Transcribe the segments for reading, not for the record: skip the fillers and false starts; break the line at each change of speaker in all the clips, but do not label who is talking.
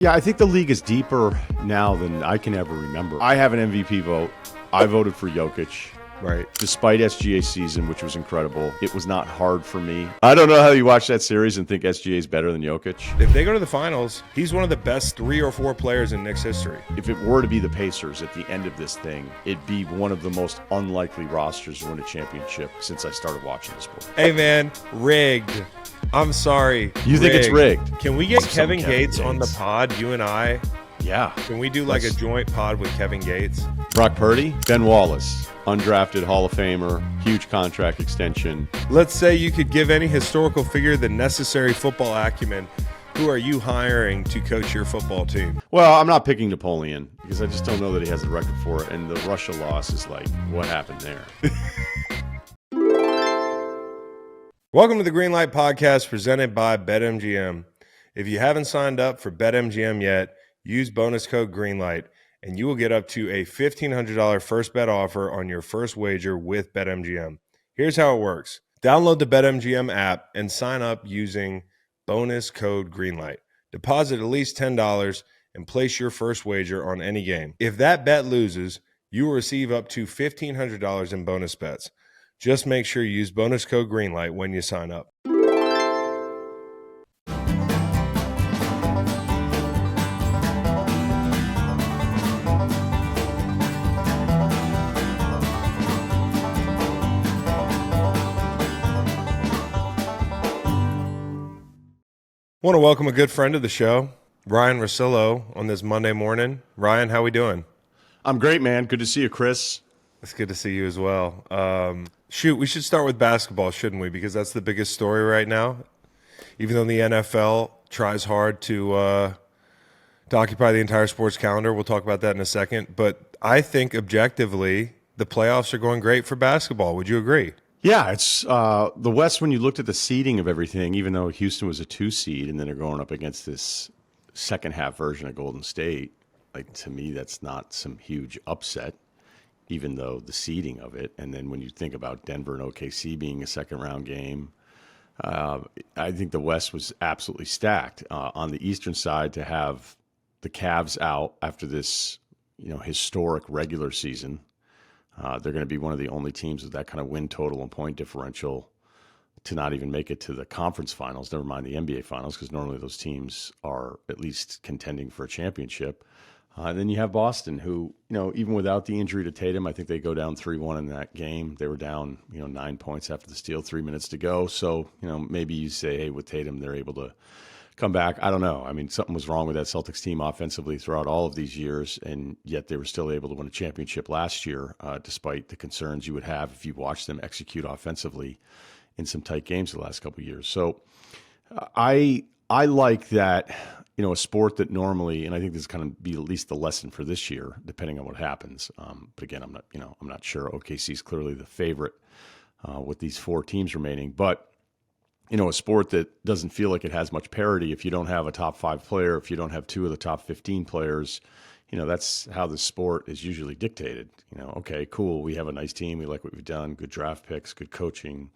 Yeah, I think the league is deeper now than I can ever remember. I have an MVP vote. I voted for Jokic.
Right.
Despite SGA season, which was incredible, it was not hard for me. I don't know how you watch that series and think SGA is better than Jokic.
If they go to the finals, he's one of the best 3 or 4 players in Knicks history.
If it were to be the Pacers at the end of this thing, it'd be one of the most unlikely rosters to win a championship since I started watching the sport.
Hey, man, rigged. I'm sorry.
You think it's rigged?
Can we get Kevin Gates on the pod, you and I?
Yeah.
Can we do like a joint pod with Kevin Gates?
Brock Purdy, Ben Wallace, undrafted Hall of Famer, huge contract extension.
Let's say you could give any historical figure the necessary football acumen. Who are you hiring to coach your football team?
Well, I'm not picking Napoleon because I just don't know that he has the record for it. And the Russia loss is like, what happened there?
Welcome to the Greenlight Podcast presented by BetMGM. If you haven't signed up for BetMGM yet, use bonus code GREENLIGHT and you will get up to a $1,500 first bet offer on your first wager with BetMGM. Here's how it works. Download the BetMGM app and sign up using bonus code GREENLIGHT. Deposit at least $10 and place your first wager on any game. If that bet loses, you will receive up to $1,500 in bonus bets. Just make sure you use bonus code GREENLIGHT when you sign up. I want to welcome a good friend of the show, Ryen Russillo, on this Monday morning. Ryan, how we doing?
I'm great, man. Good to see you, Chris.
It's good to see you as well. We should start with basketball, shouldn't we? Because that's the biggest story right now. Even though the NFL tries hard to occupy the entire sports calendar. We'll talk about that in a second. But I think objectively, the playoffs are going great for basketball. Would you agree?
Yeah, it's the West. When you looked at the seeding of everything, even though Houston was a 2 seed, and then they're going up against this second half version of Golden State, like to me, that's not some huge upset, even though the seeding of it. And then when you think about Denver and OKC being a second round game, I think the West was absolutely stacked. On the Eastern side, to have the Cavs out after this, historic regular season. They're going to be one of the only teams with that kind of win total and point differential to not even make it to the conference finals, never mind the NBA finals, because normally those teams are at least contending for a championship. And then you have Boston, who, even without the injury to Tatum, I think they go down 3-1 in that game. They were down, 9 points after the steal, 3 minutes to go. So, maybe you say, hey, with Tatum, they're able to come back. I don't know. I mean, something was wrong with that Celtics team offensively throughout all of these years, and yet they were still able to win a championship last year, despite the concerns you would have if you watched them execute offensively in some tight games the last couple of years. So I like that, a sport that normally, and I think this is kind of be at least the lesson for this year, depending on what happens. But again, I'm not sure. OKC is clearly the favorite with these 4 teams remaining, but a sport that doesn't feel like it has much parity. If you don't have a top 5 player, if you don't have 2 of the top 15 players, that's how the sport is usually dictated. Okay, cool. We have a nice team. We like what we've done. Good draft picks, good coaching.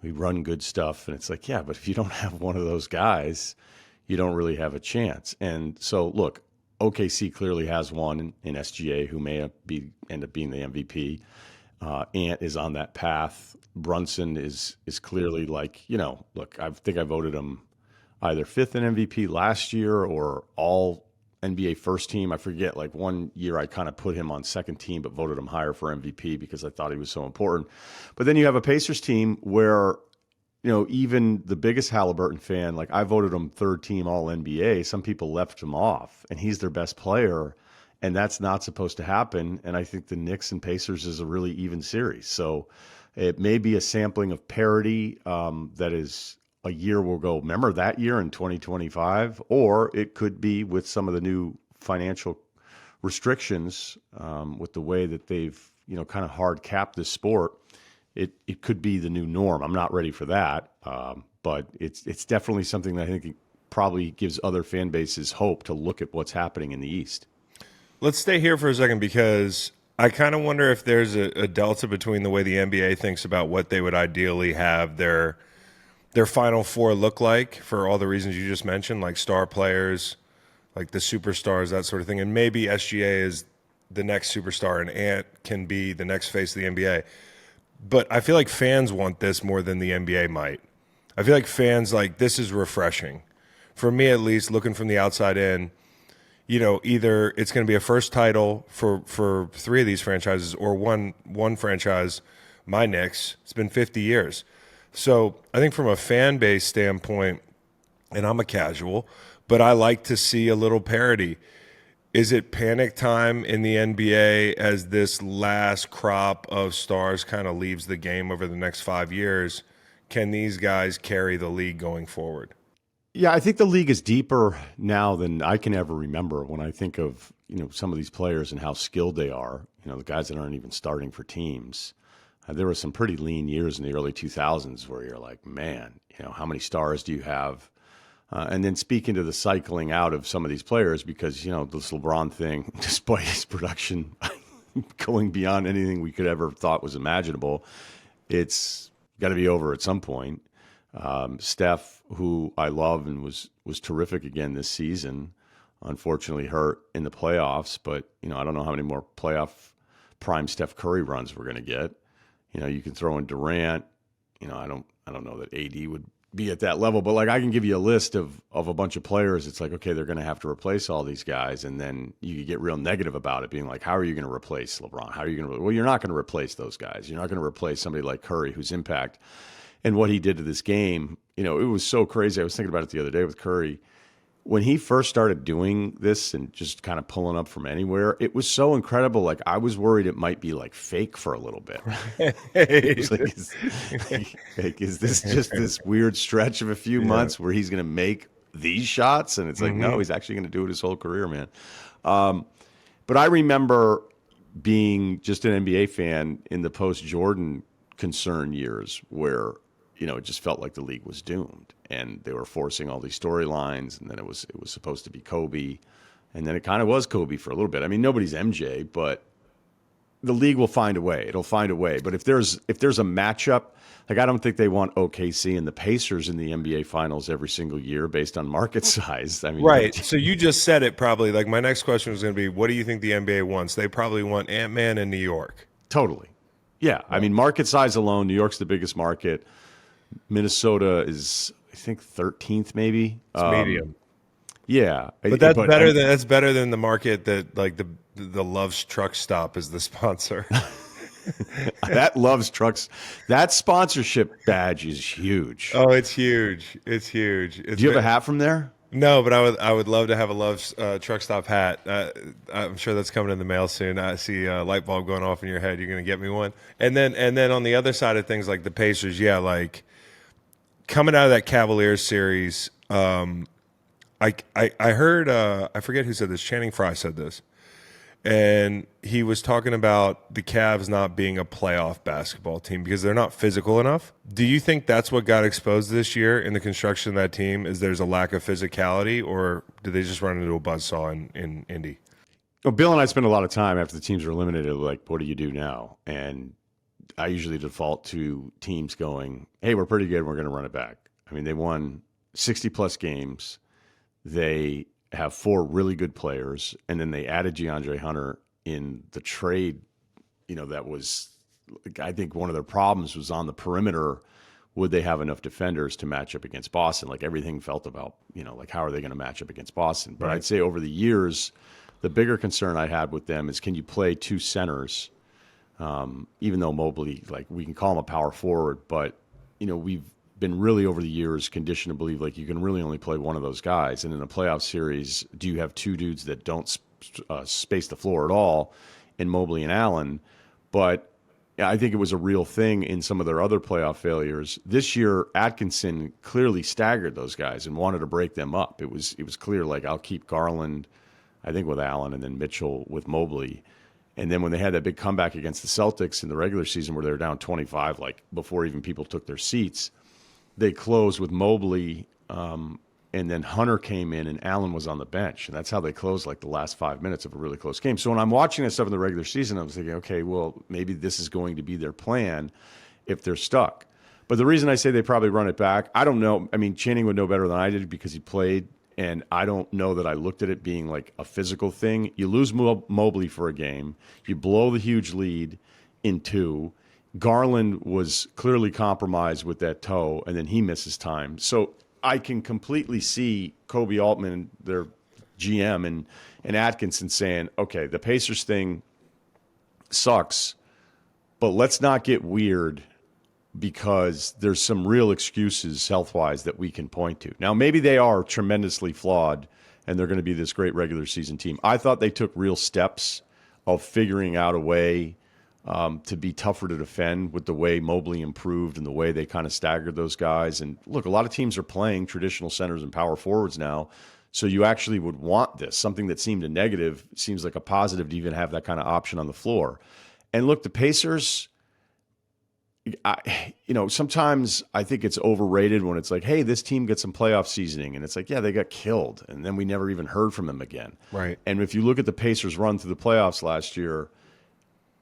We run good stuff. And it's like, yeah, but if you don't have one of those guys, you don't really have a chance. And so, look, OKC clearly has one in SGA who may end up being the MVP. Ant is on that path. Brunson is clearly like, look, I think I voted him either 5th in MVP last year or all NBA first team. I forget, like one year I kind of put him on second team but voted him higher for MVP because I thought he was so important. But then you have a Pacers team where, even the biggest Halliburton fan, like I voted him 3rd team all NBA. Some people left him off and he's their best player. And that's not supposed to happen. And I think the Knicks and Pacers is a really even series. So it may be a sampling of parity that is a year we'll go, remember that year in 2025? Or it could be with some of the new financial restrictions with the way that they've, kind of hard capped this sport. It could be the new norm. I'm not ready for that. But it's definitely something that I think probably gives other fan bases hope to look at what's happening in the East.
Let's stay here for a second because I kind of wonder if there's a delta between the way the NBA thinks about what they would ideally have their Final Four look like for all the reasons you just mentioned, like star players, like the superstars, that sort of thing. And maybe SGA is the next superstar and Ant can be the next face of the NBA. But I feel like fans want this more than the NBA might. I feel like fans like this is refreshing. For me at least, looking from the outside in, either it's going to be a first title for three of these franchises or one franchise, my Knicks. It's been 50 years. So I think from a fan base standpoint, and I'm a casual, but I like to see a little parity. Is it panic time in the NBA as this last crop of stars kind of leaves the game over the next 5 years? Can these guys carry the league going forward?
Yeah, I think the league is deeper now than I can ever remember when I think of, some of these players and how skilled they are, the guys that aren't even starting for teams. There were some pretty lean years in the early 2000s where you're like, man, how many stars do you have? And then speaking to the cycling out of some of these players, because, this LeBron thing, despite his production going beyond anything we could ever thought was imaginable, it's got to be over at some point. Steph, who I love and was terrific again this season, unfortunately hurt in the playoffs. But, I don't know how many more playoff prime Steph Curry runs we're going to get. You can throw in Durant. I don't know that AD would be at that level, but like I can give you a list of a bunch of players. It's like, okay, they're going to have to replace all these guys. And then you could get real negative about it, being like, how are you going to replace LeBron? How are you going to, well, you're not going to replace those guys. You're not going to replace somebody like Curry, whose impact and what he did to this game. It was so crazy. I was thinking about it the other day with Curry. When he first started doing this and just kind of pulling up from anywhere, it was so incredible. Like I was worried it might be like fake for a little bit. It was like, is this just this weird stretch of a few months where he's going to make these shots? And it's like, no, he's actually going to do it his whole career, man. But I remember being just an NBA fan in the post-Jordan concern years where, it just felt like the league was doomed and they were forcing all these storylines. And then it was supposed to be Kobe. And then it kind of was Kobe for a little bit. I mean, nobody's MJ, but the league will find a way. It'll find a way. But if there's a matchup, like I don't think they want OKC and the Pacers in the NBA finals every single year based on market size. I mean,
right. So you just said it probably. Like my next question was going to be, what do you think the NBA wants? They probably want Ant-Man in New York.
Totally. Yeah. I mean, market size alone, New York's the biggest market. Minnesota is, I think, 13th maybe.
It's medium.
Yeah,
but that's better than the market that like the Love's Truck Stop is the sponsor.
That Love's Trucks, that sponsorship badge is huge.
Oh, it's huge. It's huge.
Do you have a hat from there?
No, but I would love to have a Love's Truck Stop hat. I'm sure that's coming in the mail soon. I see a light bulb going off in your head. You're going to get me one. And then on the other side of things, like the Pacers, like coming out of that Cavaliers series, I heard I forget who said this. Channing Frye said this, and he was talking about the Cavs not being a playoff basketball team because they're not physical enough. Do you think that's what got exposed this year in the construction of that team? Is there's a lack of physicality, or did they just run into a buzzsaw in Indy?
Well, Bill and I spend a lot of time after the teams are eliminated, like, what do you do now? And I usually default to teams going, hey, we're pretty good. We're going to run it back. I mean, they won 60-plus games. They have 4 really good players, and then they added DeAndre Hunter in the trade. That was, I think one of their problems was on the perimeter. Would they have enough defenders to match up against Boston? Like everything felt about, like how are they going to match up against Boston? But right. I'd say over the years, the bigger concern I had with them is can you play 2 centers? Even though Mobley, like we can call him a power forward, but we've been really over the years conditioned to believe like you can really only play one of those guys. And in a playoff series, do you have 2 dudes that don't space the floor at all in Mobley and Allen? But I think it was a real thing in some of their other playoff failures. This year, Atkinson clearly staggered those guys and wanted to break them up. It was clear, like I'll keep Garland, I think with Allen, and then Mitchell with Mobley. And then when they had that big comeback against the Celtics in the regular season where they were down 25, like before even people took their seats, they closed with Mobley, and then Hunter came in and Allen was on the bench. And that's how they closed like the last 5 minutes of a really close game. So when I'm watching that stuff in the regular season, I was thinking, okay, well, maybe this is going to be their plan if they're stuck. But the reason I say they probably run it back, I don't know. I mean, Channing would know better than I did because he played And I don't know that I looked at it being like a physical thing. You lose Mobley for a game. You blow the huge lead in 2. Garland was clearly compromised with that toe, and then he misses time. So I can completely see Kobe Altman, their GM, and Atkinson saying, okay, the Pacers thing sucks, but let's not get weird because there's some real excuses health-wise that we can point to. Now, maybe they are tremendously flawed and they're going to be this great regular season team. I thought they took real steps of figuring out a way to be tougher to defend with the way Mobley improved and the way they kind of staggered those guys. And look, a lot of teams are playing traditional centers and power forwards now, so you actually would want this. Something that seemed a negative seems like a positive to even have that kind of option on the floor. And look, the Pacers, sometimes I think it's overrated when it's like, hey, this team gets some playoff seasoning. And it's like, yeah, they got killed. And then we never even heard from them again.
Right.
And if you look at the Pacers' run through the playoffs last year,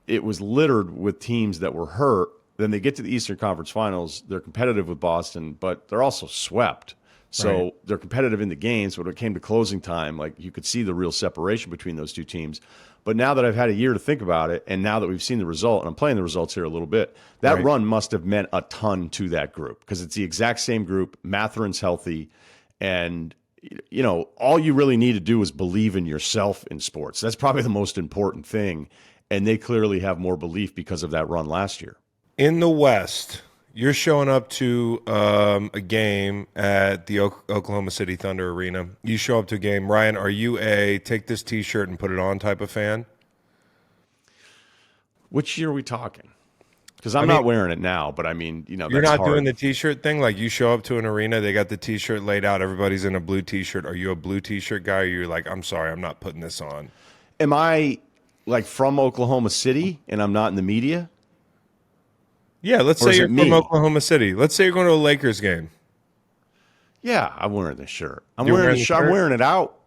it was littered with teams that were hurt. Then they get to the Eastern Conference Finals. They're competitive with Boston, but they're also swept. So They're competitive in the games. But when it came to closing time, like you could see the real separation between those two teams. But now that I've had a year to think about it, and now that we've seen the result, and I'm playing the results here a little bit, that run must have meant a ton to that group because it's the exact same group. Matherin's healthy, and all you really need to do is believe in yourself in sports. That's probably the most important thing, and they clearly have more belief because of that run last year.
In the West, you're showing up to a game at the Oklahoma City Thunder Arena. You show up to a game. Ryan, are you a take this T-shirt and put it on type of fan?
Which year are we talking? Because I'm not wearing it now, but I mean,
you're
that's
not
hard.
doing the T-shirt thing? Like you show up to an arena, they got the T-shirt laid out, everybody's in a blue T-shirt. Are you a blue T-shirt guy, or you're like, I'm sorry, I'm not putting this on?
Am I like from Oklahoma City and I'm not in the media?
Yeah, let's say you're from Oklahoma City. Let's say you're going to a Lakers game.
Yeah, I'm wearing this shirt. I'm
You're
wearing the shirt. I'm wearing it out.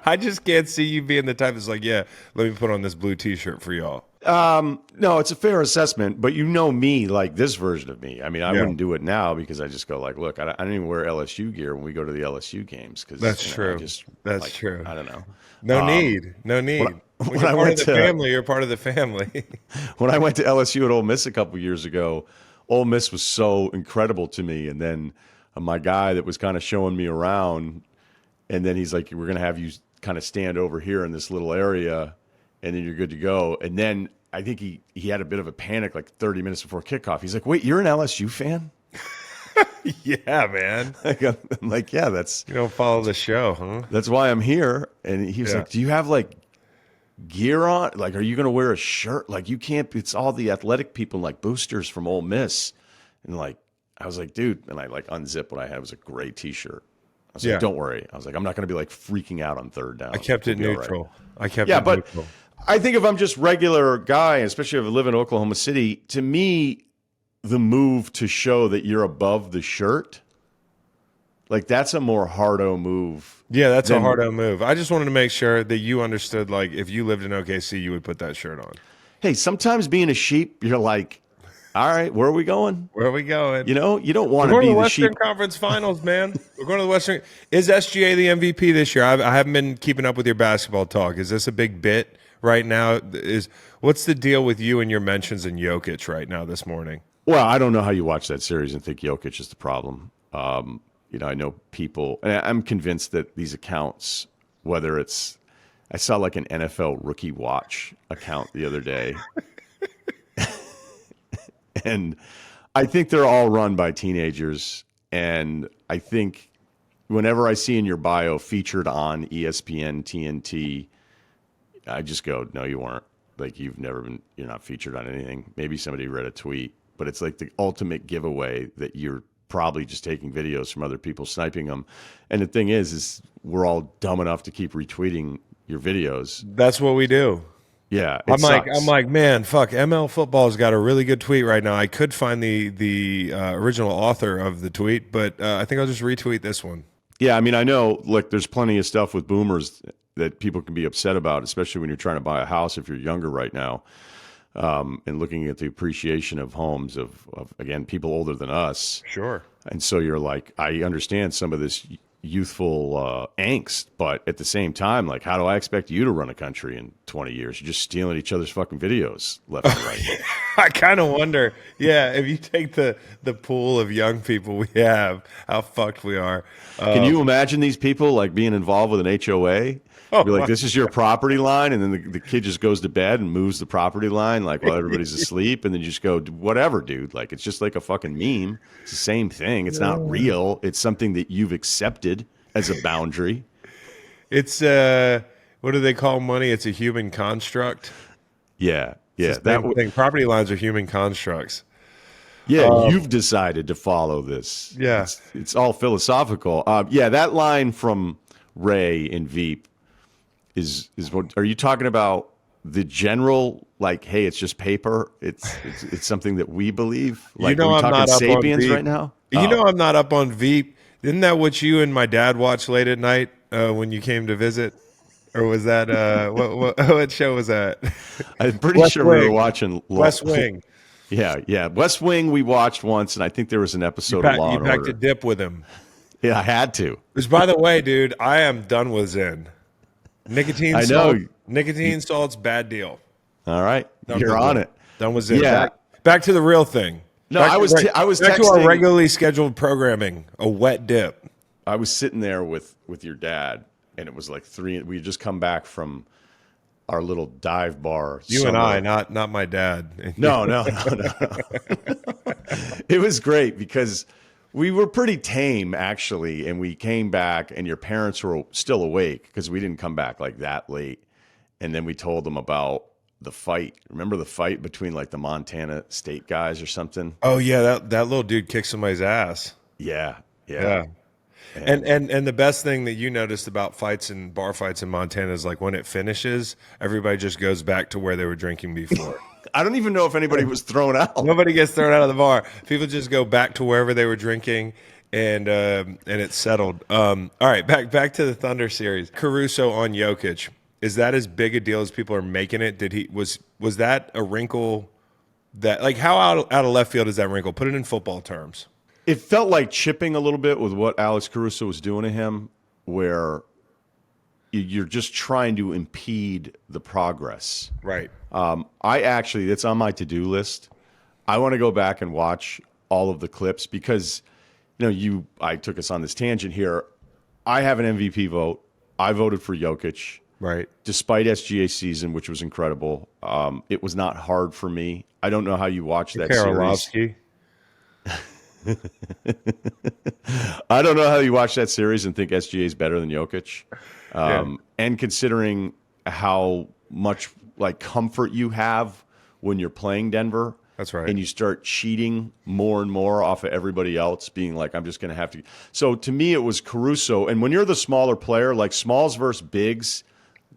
I just can't see you being the type that's like, yeah, let me put on this blue T-shirt for y'all.
No, it's a fair assessment, but me, like this version of me. I mean, I wouldn't do it now because I just go like, look, I don't even wear LSU gear when we go to the LSU games. Cause,
that's true.
That's
true.
I don't know.
No need. When you're part of the family, you're part of the family.
When I went to LSU at Ole Miss a couple years ago, Ole Miss was so incredible to me. And then my guy that was kind of showing me around, and then he's like, we're going to have you kind of stand over here in this little area, and then you're good to go. And then I think he had a bit of a panic like 30 minutes before kickoff. He's like, wait, you're an LSU fan?
Yeah, man.
I'm like, yeah,
you don't follow the show, huh?
That's why I'm here. And he was like, do you have like gear on? Like, are you going to wear a shirt? Like, you can't. It's all the athletic people, like boosters from Ole Miss. And like, I was like, dude. And I like unzipped what I had. It was a gray T-shirt. I was like, don't worry. I was like, I'm not going to be like freaking out on third down.
I kept it neutral.
Right.
I kept it neutral.
I think if I'm just regular guy, especially if I live in Oklahoma City, to me, the move to show that you're above the shirt, like that's a more hardo move.
Yeah, that's a hardo move. I just wanted to make sure that you understood, like, if you lived in OKC, you would put that shirt on.
Hey, sometimes being a sheep, you're like, all right, where are we going?
Where are we going?
You don't want to be the sheep.
We're going to the Western Conference Finals, man. We're going to the Western. Is SGA the MVP this year? I haven't been keeping up with your basketball talk. Is this a big bit right now? What's the deal with you and your mentions in Jokic right now this morning?
Well, I don't know how you watch that series and think Jokic is the problem. I know people, and I'm convinced that these accounts, whether it's, I saw like an NFL rookie watch account the other day. And I think they're all run by teenagers. And I think whenever I see in your bio featured on ESPN, TNT, I just go, no, you weren't. Like you're not featured on anything. Maybe somebody read a tweet, but it's like the ultimate giveaway that you're probably just taking videos from other people, sniping them. And the thing is we're all dumb enough to keep retweeting your videos.
That's what we do.
Yeah,
I'm like, man, fuck. ML Football's got a really good tweet right now. I could find the original author of the tweet, but I think I'll just retweet this one.
Yeah, I mean, I know, look, there's plenty of stuff with boomers that people can be upset about, especially when you're trying to buy a house if you're younger right now. and looking at the appreciation of homes of again, people older than us.
Sure.
And so you're like, I understand some of this youthful angst, but at the same time, like, how do I expect you to run a country in 20 years? You're just stealing each other's fucking videos left and right.
I kind of wonder, if you take the pool of young people we have, how fucked we are.
Can you imagine these people like being involved with an HOA? Be like, this is your property line, and then the kid just goes to bed and moves the property line like while everybody's asleep, and then you just go, whatever, dude. Like, it's just like a fucking meme. It's the same thing. It's not real. It's something that you've accepted as a boundary.
It's what do they call money? It's a human construct.
Yeah, yeah.
It's the same thing. Property lines are human constructs.
Yeah, you've decided to follow this.
Yeah.
It's all philosophical. Yeah, that line from Ray in Veep is what are you talking about? The general, like, hey, it's just paper. It's something that we believe. Like,
I'm
talking
not up on
Sapiens
Veep
right now.
I'm not up on Veep. Isn't that what you and my dad watched late at night when you came to visit? Or was that what show was that?
I'm pretty
West
sure
Wing.
we were watching
West Wing.
Yeah, West Wing. We watched once, and I think there was an episode of Law
You
and
packed
Order.
a dip with him.
Yeah, I had to.
Which, by the way, dude, I am done with Zen. Nicotine salts, bad deal.
All right, you're on it.
Done with Zen.
Yeah.
Back to the real thing.
No,
back
I was
back to
texting.
our regularly scheduled programming. A wet dip.
I was sitting there with your dad, and it was like 3. We had just come back from our little dive bar.
You and I, not my dad.
No. It was great because we were pretty tame, actually, and we came back, and your parents were still awake because we didn't come back like that late. And then we told them about the fight. Remember the fight between like the Montana State guys or something?
Oh yeah, that little dude kicked somebody's ass.
Yeah.
And the best thing that you noticed about fights and bar fights in Montana is like when it finishes, everybody just goes back to where they were drinking before.
I don't even know if anybody was thrown out.
Nobody gets thrown out of the bar. People just go back to wherever they were drinking, and it's settled. All right, back to the Thunder series. Caruso on Jokic. Is that as big a deal as people are making it? Was that a wrinkle that, like, how out of left field is that wrinkle? Put it in football terms.
It felt like chipping a little bit with what Alex Caruso was doing to him, where you're just trying to impede the progress.
Right.
It's on my to-do list. I want to go back and watch all of the clips because, I took us on this tangent here. I have an MVP vote. I voted for Jokic.
Right.
Despite SGA season, which was incredible. It was not hard for me. I don't know how you watch that series. I don't know how you watch that series and think SGA is better than Jokic. And considering how much like comfort you have when you're playing Denver.
That's right.
And you start cheating more and more off of everybody else, being like, I'm just going to have to. So to me, it was Caruso. And when you're the smaller player, like smalls versus bigs,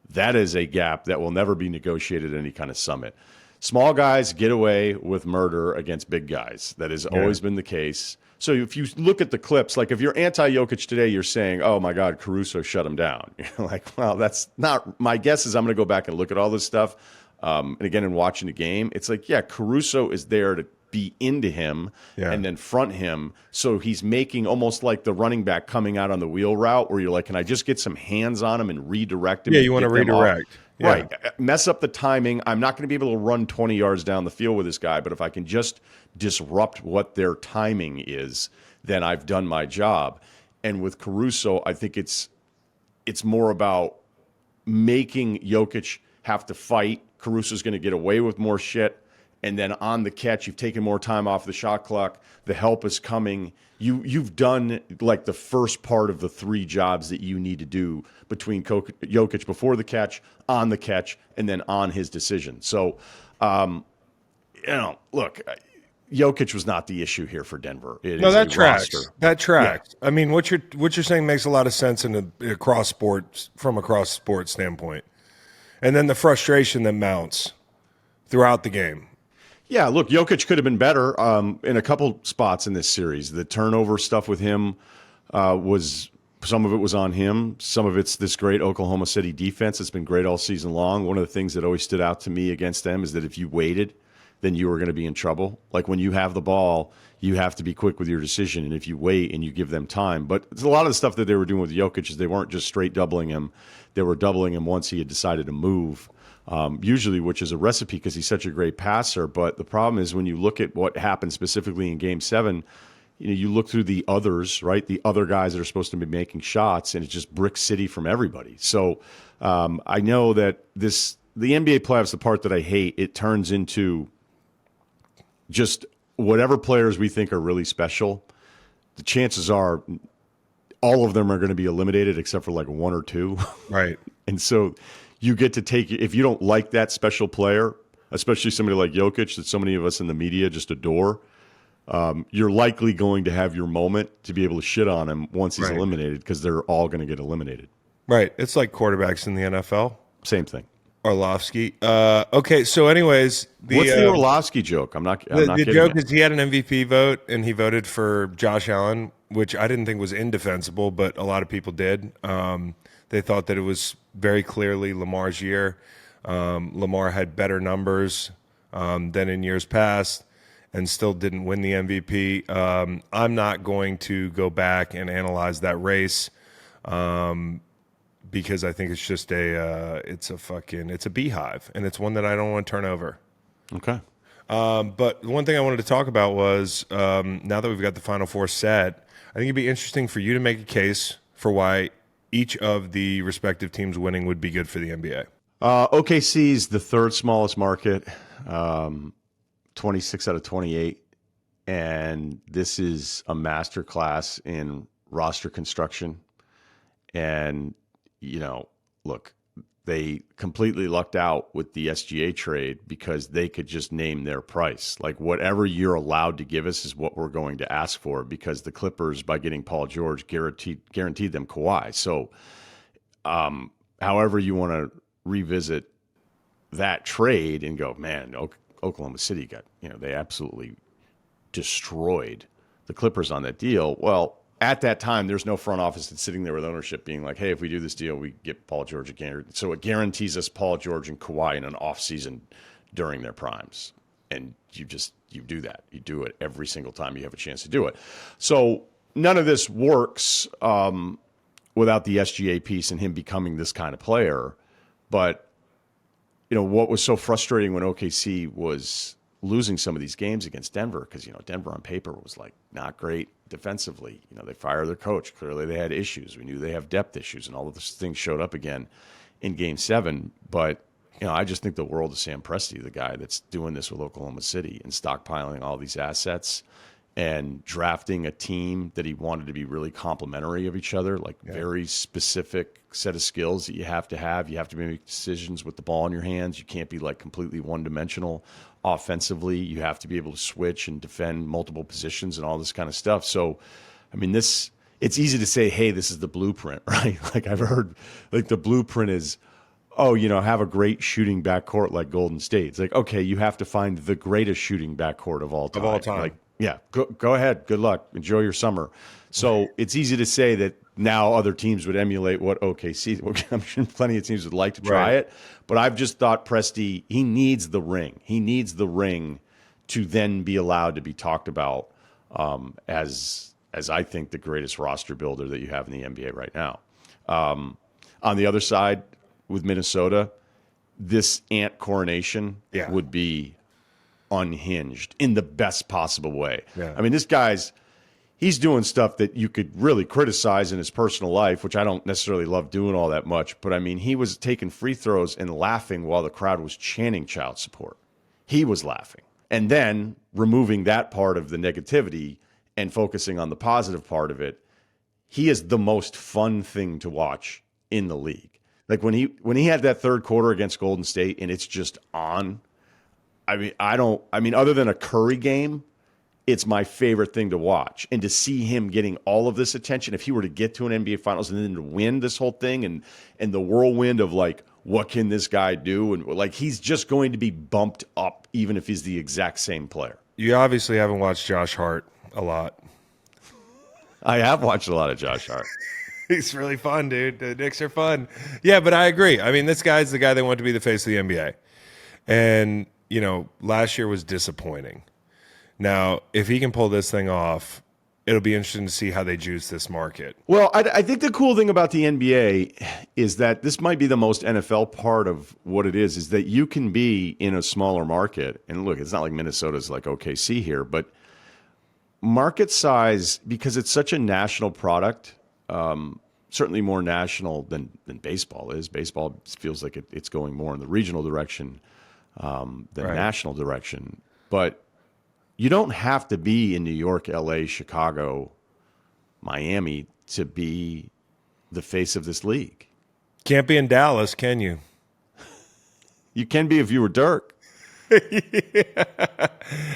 that is a gap that will never be negotiated at any kind of summit. Small guys get away with murder against big guys. That has always been the case. So if you look at the clips, like if you're anti-Jokic today, you're saying, oh my God, Caruso shut him down. You're like, well, that's not, my guess is I'm going to go back and look at all this stuff. And again, in watching the game, it's like, yeah, Caruso is there to be into him and then front him. So he's making almost like the running back coming out on the wheel route where you're like, can I just get some hands on him and redirect him?
Yeah, you want to redirect.
Yeah. Right. Mess up the timing. I'm not going to be able to run 20 yards down the field with this guy, but if I can just disrupt what their timing is, then I've done my job. And with Caruso, I think it's more about making Jokic have to fight. Caruso's going to get away with more shit. And then on the catch, you've taken more time off the shot clock. The help is coming. You've done like the first part of the 3 jobs that you need to do between Jokic before the catch, on the catch, and then on his decision. So, look, Jokic was not the issue here for Denver.
That tracks.
Roster.
That tracks. Yeah. I mean, what you're saying makes a lot of sense across sports standpoint, and then the frustration that mounts throughout the game.
Yeah, look, Jokic could have been better in a couple spots in this series. The turnover stuff with him was Some of it was on him. Some of it's this great Oklahoma City defense. It's been great all season long. One of the things that always stood out to me against them is that if you waited, then you were going to be in trouble. Like when you have the ball, you have to be quick with your decision. And if you wait and you give them time, but it's a lot of the stuff that they were doing with Jokic is they weren't just straight doubling him. They were doubling him once he had decided to move, usually, which is a recipe because he's such a great passer. But the problem is when you look at what happened specifically in Game 7, you look through the others, right? The other guys that are supposed to be making shots, and it's just brick city from everybody. So I know that the NBA playoffs, the part that I hate, it turns into just whatever players we think are really special. The chances are all of them are going to be eliminated except for like one or two.
Right.
And so you get to take, if you don't like that special player, especially somebody like Jokic that so many of us in the media just adore, you're likely going to have your moment to be able to shit on him once he's eliminated because they're all going to get eliminated.
Right. It's like quarterbacks in the NFL.
Same thing.
Orlovsky. Okay, so anyways.
What's the Orlovsky joke? I'm not
the
kidding.
joke is he had an MVP vote, and he voted for Josh Allen, which I didn't think was indefensible, but a lot of people did. They thought that it was very clearly Lamar's year. Lamar had better numbers than in years past and still didn't win the MVP. I'm not going to go back and analyze that race because I think it's just it's a beehive, and it's one that I don't want to turn over.
Okay.
But one thing I wanted to talk about was now that we've got the Final Four set, I think it'd be interesting for you to make a case for why each of the respective teams winning would be good for the NBA.
OKC is the third smallest market, 26 out of 28. And this is a masterclass in roster construction. And, look, they completely lucked out with the SGA trade because they could just name their price. Like whatever you're allowed to give us is what we're going to ask for because the Clippers, by getting Paul George, guaranteed them Kawhi. So however you want to revisit that trade and go, man, Oklahoma City got, they absolutely destroyed the Clippers on that deal. Well, at that time, there's no front office that's sitting there with ownership being like, hey, if we do this deal, we get Paul George again. So it guarantees us Paul George and Kawhi in an offseason during their primes. And you do that. You do it every single time you have a chance to do it. So none of this works without the SGA piece and him becoming this kind of player. But, what was so frustrating when OKC was losing some of these games against Denver, because, Denver on paper was like not great defensively. They fired their coach. Clearly they had issues. We knew they have depth issues, and all of those things showed up again in Game 7. But, I just think the world of Sam Presti, the guy that's doing this with Oklahoma City and stockpiling all these assets and drafting a team that he wanted to be really complementary of each other, like very specific set of skills that you have to have. You have to make decisions with the ball in your hands. You can't be like completely one-dimensional offensively. You have to be able to switch and defend multiple positions and all this kind of stuff. So, it's easy to say, hey, this is the blueprint, right? Like I've heard like the blueprint is, have a great shooting backcourt like Golden State. It's like, okay, you have to find the greatest shooting backcourt of all time.
Of all time.
Like, yeah, go ahead. Good luck. Enjoy your summer. So it's easy to say that now other teams would emulate what OKC. I'm sure plenty of teams would like to try it, but I've just thought Presti, he needs the ring. He needs the ring to then be allowed to be talked about as I think the greatest roster builder that you have in the NBA right now. On the other side, with Minnesota, this Ant coronation would be unhinged in the best possible way. Yeah. This guy's he's doing stuff that you could really criticize in his personal life, which I don't necessarily love doing all that much. But he was taking free throws and laughing while the crowd was chanting child support. He was laughing. And then removing that part of the negativity and focusing on the positive part of it, he is the most fun thing to watch in the league. Like when he had that third quarter against Golden State and it's just on, other than a Curry game, it's my favorite thing to watch. And to see him getting all of this attention, if he were to get to an NBA Finals and then to win this whole thing and the whirlwind of like, what can this guy do? And like, he's just going to be bumped up even if he's the exact same player.
You obviously haven't watched Josh Hart a lot.
I have watched a lot of Josh Hart.
He's really fun, dude. The Knicks are fun. Yeah, but I agree. I mean, this guy's the guy they want to be the face of the NBA. And, last year was disappointing. Now, if he can pull this thing off, it'll be interesting to see how they juice this market.
Well, I think the cool thing about the NBA is that this might be the most NFL part of what it is that you can be in a smaller market. And look, it's not like Minnesota's like OKC here, but market size, because it's such a national product, certainly more national than baseball is. Baseball feels like it's going more in the regional direction than national direction. But you don't have to be in New York, LA, Chicago, Miami to be the face of this league.
Can't be in Dallas, can you?
You can be if you were Dirk.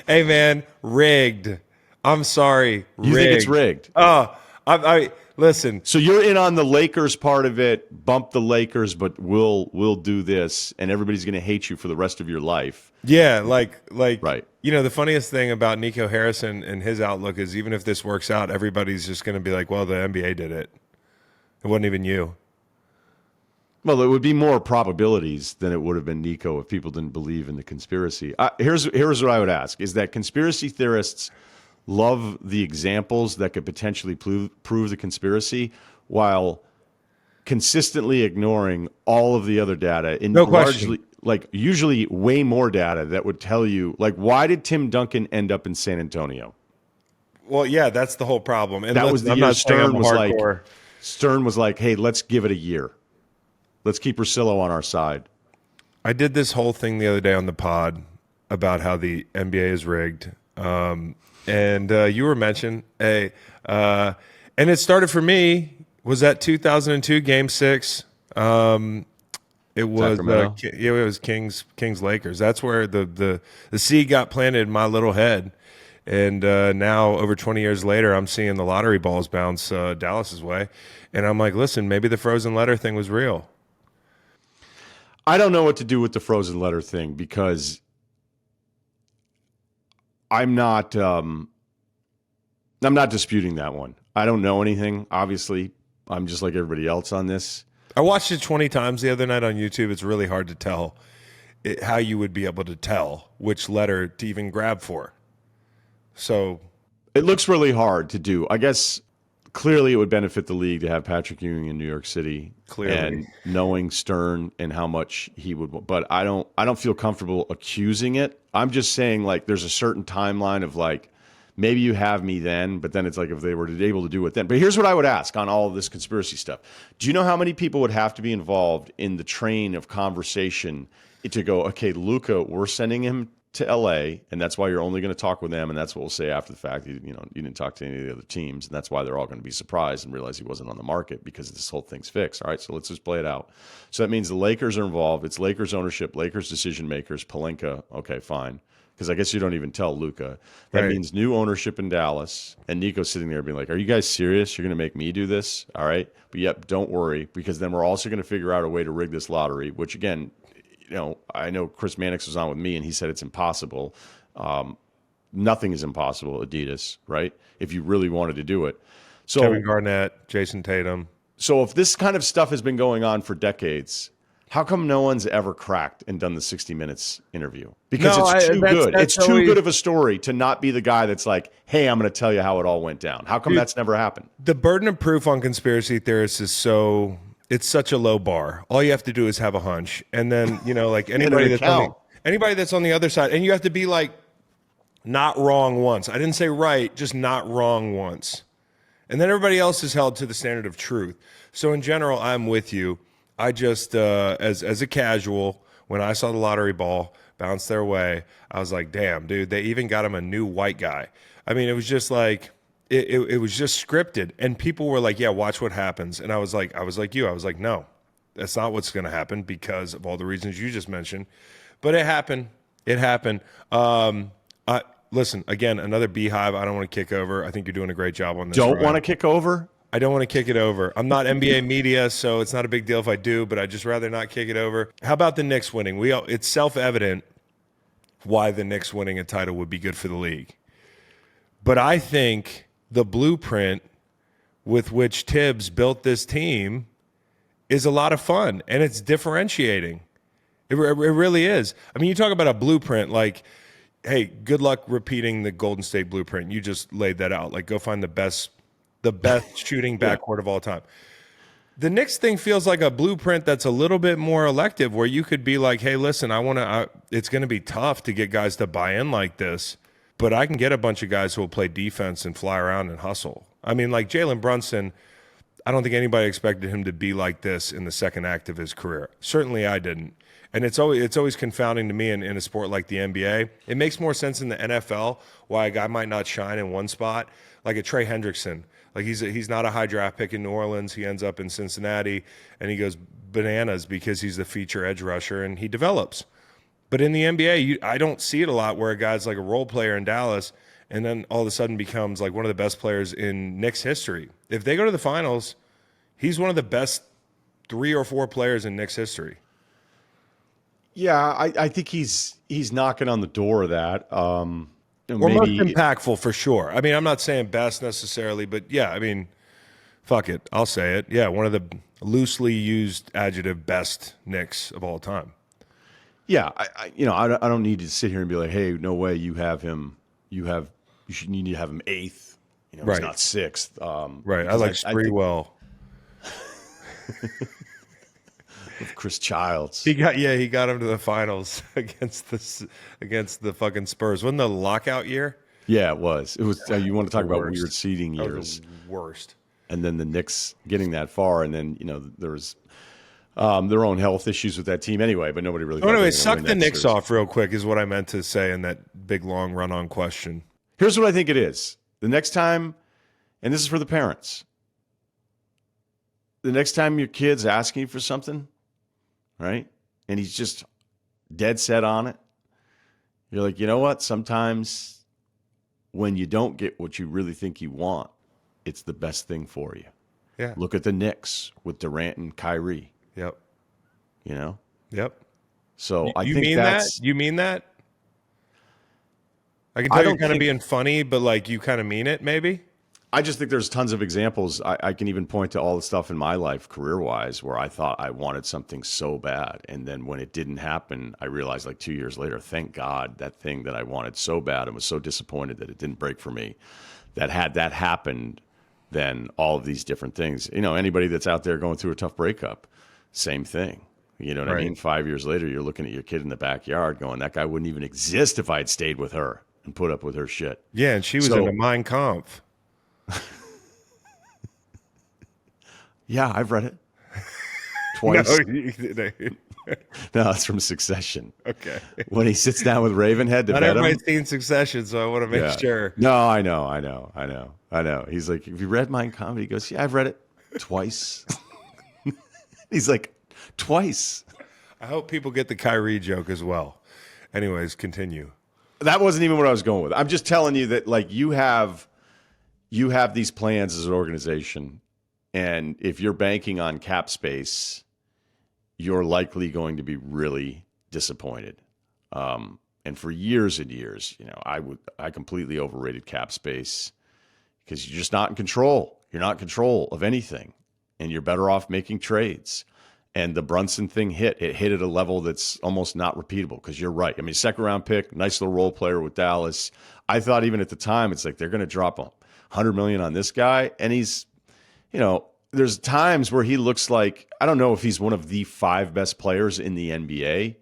Hey, man, rigged. I'm sorry, rigged.
You think it's rigged?
Oh, I listen.
So you're in on the Lakers part of it. Bump the Lakers, but we'll do this, and everybody's going to hate you for the rest of your life.
Yeah, like
right.
The funniest thing about Nico Harrison and his outlook is even if this works out, everybody's just going to be like, "Well, the NBA did it. It wasn't even you."
Well, it would be more probabilities than it would have been Nico if people didn't believe in the conspiracy. Here's what I would ask: is that conspiracy theorists love the examples that could potentially prove the conspiracy while consistently ignoring all of the other data and
no question.
Usually way more data that would tell you, why did Tim Duncan end up in San Antonio?
Well, yeah, that's the whole problem. And
that was the year Stern was like, hey, let's give it a year. Let's keep Russillo on our side.
I did this whole thing the other day on the pod about how the NBA is rigged. And you were mentioned, and it started for me, was that 2002 Game 6. It was it was Kings Lakers. That's where the seed got planted in my little head. And now, over 20 years later, I'm seeing the lottery balls bounce Dallas's way. And I'm like, listen, maybe the frozen letter thing was real.
I don't know what to do with the frozen letter thing because I'm not disputing that one. I don't know anything. Obviously, I'm just like everybody else on this.
I watched it 20 times the other night on YouTube. It's really hard to tell how you would be able to tell which letter to even grab for. So
it looks really hard to do. I guess clearly it would benefit the league to have Patrick Ewing in New York City.
Clearly.
And knowing Stern and how much he would, but I don't feel comfortable accusing it. I'm just saying there's a certain timeline of maybe you have me then, but then it's if they were able to do it then. But here's what I would ask on all of this conspiracy stuff. Do you know how many people would have to be involved in the train of conversation to go, okay, Luka, we're sending him to LA, and that's why you're only going to talk with them, and that's what we'll say after the fact. You didn't talk to any of the other teams, and that's why they're all going to be surprised and realize he wasn't on the market because this whole thing's fixed. All right, so let's just play it out. So that means the Lakers are involved. It's Lakers ownership, Lakers decision makers, Pelinka. Okay, fine. Because I guess you don't even tell Luka. That means new ownership in Dallas, and Nico's sitting there being like, are you guys serious? You're going to make me do this? All right. But yep, don't worry, because then we're also going to figure out a way to rig this lottery, which again, I know Chris Mannix was on with me, and he said it's impossible. Nothing is impossible, Adidas, right? If you really wanted to do it. So
Kevin Garnett, Jason Tatum.
So if this kind of stuff has been going on for decades, how come no one's ever cracked and done the 60 Minutes interview? Because it's too good. It's too good of a story to not be the guy that's like, hey, I'm going to tell you how it all went down. How come that's never happened?
The burden of proof on conspiracy theorists is it's such a low bar. All you have to do is have a hunch. And then, anybody that's on the other side, and you have to be not wrong once. I didn't say right, just not wrong once. And then everybody else is held to the standard of truth. So in general, I'm with you. I just, as a casual, when I saw the lottery ball bounce their way, I was like, damn, dude, they even got him a new white guy. I mean, it was just it was just scripted. And people were like, yeah, watch what happens. And I was like you. I was like, no, that's not what's going to happen because of all the reasons you just mentioned. But it happened. It happened. Listen, again, another beehive I don't want to kick over. I think you're doing a great job on this.
Don't want to kick over?
I don't want to kick it over. I'm not NBA media, so it's not a big deal if I do, but I'd just rather not kick it over. How about the Knicks winning? It's self-evident why the Knicks winning a title would be good for the league. But I think the blueprint with which Tibbs built this team is a lot of fun, and it's differentiating. It really is. I mean, you talk about a blueprint, like, hey, good luck repeating the Golden State blueprint. You just laid that out. Like, go find the best shooting backcourt of all time. The Knicks thing feels like a blueprint that's a little bit more elective, where you could be like, hey, listen, it's going to be tough to get guys to buy in like this, but I can get a bunch of guys who will play defense and fly around and hustle. I mean, like Jalen Brunson, I don't think anybody expected him to be like this in the second act of his career. Certainly I didn't. And it's always confounding to me in a sport like the NBA. It makes more sense in the NFL why a guy might not shine in one spot, like a Trey Hendrickson. Like he's not a high draft pick in New Orleans. He ends up in Cincinnati, and he goes bananas because he's the feature edge rusher, and he develops. But in the NBA, I don't see it a lot where a guy's like a role player in Dallas and then all of a sudden becomes like one of the best players in Knicks history. If they go to the finals, he's one of the best 3 or 4 players in Knicks history.
Yeah, I think he's knocking on the door of that.
Or
maybe
most impactful for sure. I mean, I'm not saying best necessarily, but yeah, I mean, fuck it. I'll say it. Yeah, one of the loosely used adjective best Knicks of all time.
Yeah, I don't need to sit here and be like, hey, no way, you have him. You need to have him 8th.
Right.
He's not 6th.
Right. I like Sprewell.
With Chris Childs.
He got him to the finals against the fucking Spurs. Wasn't the lockout year?
Yeah, it was. It was. You want to talk about
worst.
weird seeding
That
years?
was the worst.
And then the Knicks getting that far, and then there was their own health issues with that team anyway. But nobody really.
So anyway, suck the Knicks off real quick is what I meant to say in that big long run-on question.
Here's what I think it is. The next time, and this is for the parents. The next time your kid's asking you for something, right? And he's just dead set on it. You're like, you know what? Sometimes when you don't get what you really think you want, it's the best thing for you.
Yeah.
Look at the Knicks with Durant and Kyrie.
Yep. Yep.
So I
you
think
mean
that's...
that? You mean that? I can tell you're kind of being funny, but like you kind of mean it maybe?
I just think there's tons of examples. I can even point to all the stuff in my life, career-wise, where I thought I wanted something so bad. And then when it didn't happen, I realized like 2 years later, thank God, that thing that I wanted so bad and was so disappointed that it didn't break for me, that had that happened, then all of these different things. Anybody that's out there going through a tough breakup, same thing. You know what I mean? 5 years later, you're looking at your kid in the backyard going, that guy wouldn't even exist if I had stayed with her and put up with her shit.
Yeah, and she was in a Mein Kampf.
Yeah, I've read it twice.
No,
it's from Succession.
Okay.
When he sits down with Ravenhead to
Not
bet him.
everybody's seen Succession, so I want to make sure.
No, I know. He's like, have you read Mein Kampf? He goes, yeah, I've read it twice. He's like, twice.
I hope people get the Kyrie joke as well. Anyways, continue.
That wasn't even what I was going with. I'm just telling you that, like, you have these plans as an organization, and if you're banking on cap space, you're likely going to be really disappointed. And for years and years, I completely overrated cap space because you're just not in control. You're not in control of anything, and you're better off making trades. And the Brunson thing hit at a level that's almost not repeatable because you're right. I mean, second round pick, nice little role player with Dallas. I thought even at the time, it's like they're going to drop $100 million on this guy. And he's, there's times where he looks like, I don't know if he's one of the 5 best players in the NBA,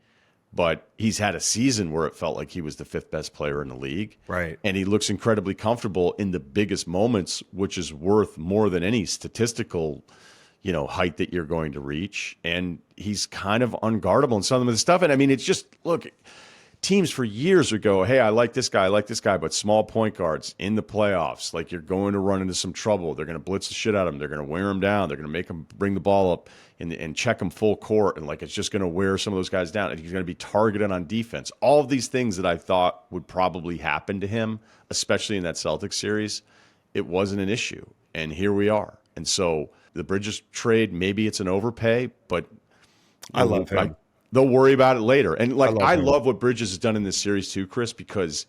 but he's had a season where it felt like he was the 5th best player in the league.
Right.
And he looks incredibly comfortable in the biggest moments, which is worth more than any statistical height that you're going to reach. And he's kind of unguardable in some of the stuff. And I mean, it's just, look, teams for years would go, hey, I like this guy, but small point guards in the playoffs, like you're going to run into some trouble. They're going to blitz the shit out of him. They're going to wear him down. They're going to make him bring the ball up and check him full court. And like, it's just going to wear some of those guys down. And he's going to be targeted on defense. All of these things that I thought would probably happen to him, especially in that Celtics series, it wasn't an issue. And here we are. And so the Bridges trade, maybe it's an overpay, but
I love him.
They'll worry about it later. And like, I love what Bridges has done in this series too, Chris, because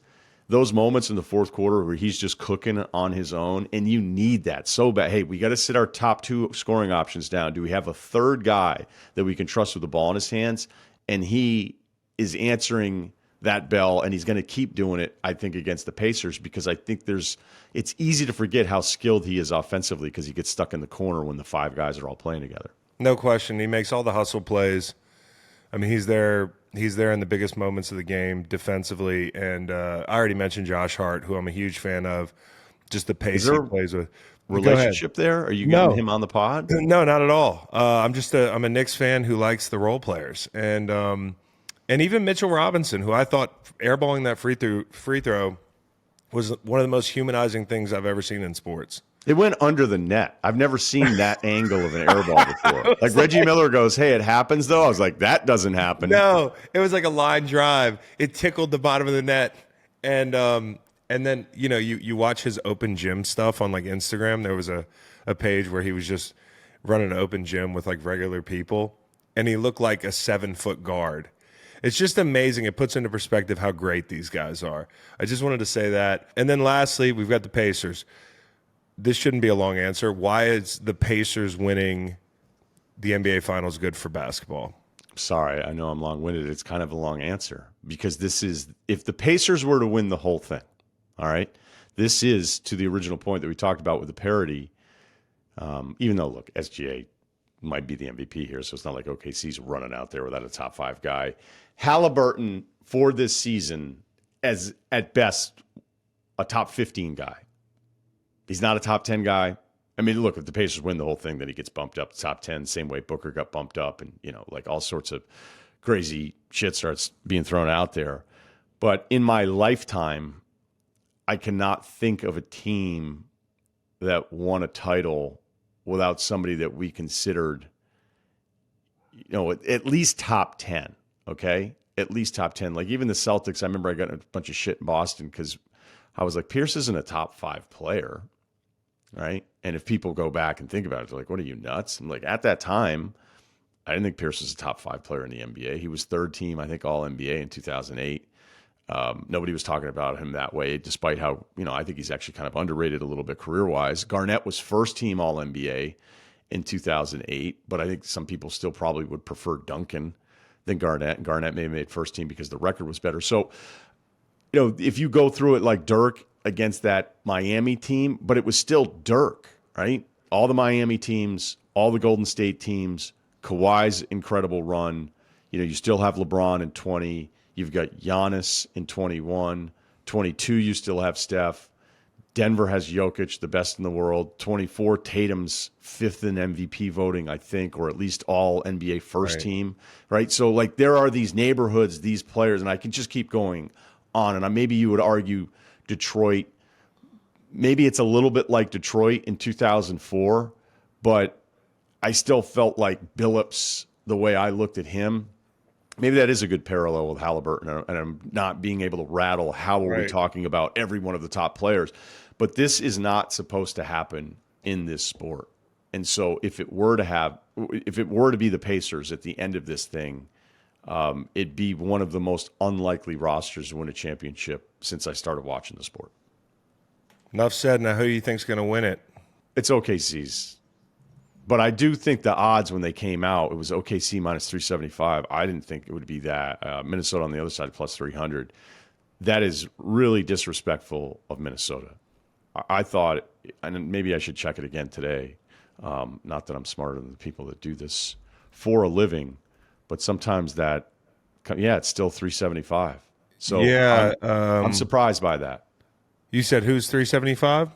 those moments in the fourth quarter where he's just cooking on his own, and you need that so bad. Hey, we got to sit our top 2 scoring options down. Do we have a third guy that we can trust with the ball in his hands? And he is answering that bell, and he's going to keep doing it, I think, against the Pacers, because I think it's easy to forget how skilled he is offensively because he gets stuck in the corner when the 5 guys are all playing together.
No question. He makes all the hustle plays. I mean, he's there in the biggest moments of the game defensively. And I already mentioned Josh Hart, who I'm a huge fan of, just the pace he plays with.
Relationship there? Are you getting him on the pod?
No, not at all. I'm a Knicks fan who likes the role players. And even Mitchell Robinson, who I thought airballing that free throw was one of the most humanizing things I've ever seen in sports.
It went under the net. I've never seen that angle of an air ball before. Like Reggie Miller goes, "Hey, it happens though." I was like, "That doesn't happen."
No, it was like a line drive. It tickled the bottom of the net, and then you watch his open gym stuff on like Instagram. There was a page where he was just running an open gym with like regular people, and he looked like a 7-foot guard. It's just amazing. It puts into perspective how great these guys are. I just wanted to say that. And then lastly, we've got the Pacers. This shouldn't be a long answer. Why is the Pacers winning the NBA Finals good for basketball?
Sorry, I know I'm long-winded. It's kind of a long answer because if the Pacers were to win the whole thing, all right, this is to the original point that we talked about with the parity, even though, look, SGA might be the MVP here, so it's not like OKC's running out there without a top 5 guy. Halliburton for this season as, at best, a top 15 guy. He's not a top 10 guy. I mean, look, if the Pacers win the whole thing, then he gets bumped up to top 10, same way Booker got bumped up, and, like all sorts of crazy shit starts being thrown out there. But in my lifetime, I cannot think of a team that won a title without somebody that we considered, at least top 10, okay? At least top 10. Like even the Celtics, I remember I got in a bunch of shit in Boston because I was like, Pierce isn't a top 5 player, right? And if people go back and think about it, they're like, what are you, nuts? I'm like, at that time, I didn't think Pierce was a top 5 player in the NBA. He was 3rd team, I think, all NBA in 2008. Nobody was talking about him that way, despite how, I think he's actually kind of underrated a little bit career-wise. Garnett was 1st team all NBA in 2008, but I think some people still probably would prefer Duncan than Garnett. And Garnett may have made 1st team because the record was better. So, if you go through it like Dirk against that Miami team, but it was still Dirk, right? All the Miami teams, all the Golden State teams, Kawhi's incredible run. You still have LeBron in 20. You've got Giannis in 21. 22, you still have Steph. Denver has Jokic, the best in the world. 24, Tatum's 5th in MVP voting, I think, or at least all NBA first team, right? So, like, there are these neighborhoods, these players, and I can just keep going on. And maybe you would argue Detroit, maybe it's a little bit like Detroit in 2004, but I still felt like Billups, the way I looked at him, maybe that is a good parallel with Halliburton, and I'm not being able to rattle how are we talking about every one of the top players. But this is not supposed to happen in this sport. And so if it were to be the Pacers at the end of this thing, it'd be one of the most unlikely rosters to win a championship since I started watching the sport.
Enough said. Now, who do you think's going to win it?
It's OKC's. But I do think the odds when they came out, it was OKC minus 375. I didn't think it would be that. Minnesota on the other side plus 300. That is really disrespectful of Minnesota. I thought, and maybe I should check it again today, not that I'm smarter than the people that do this for a living, but sometimes it's still 375. So
yeah,
I'm surprised by that.
You said who's 375?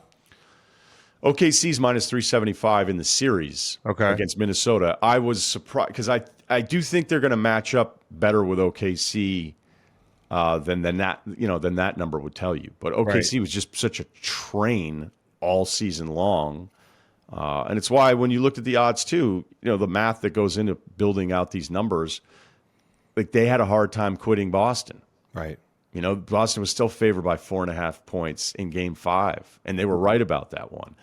OKC's minus 375 in the series against Minnesota. I was surprised because I do think they're going to match up better with OKC than that number would tell you. But OKC was just such a train all season long. And it's why when you looked at the odds too, the math that goes into building out these numbers, like they had a hard time quitting Boston.
Right.
Boston was still favored by 4.5 points in Game 5, and they were right about that one.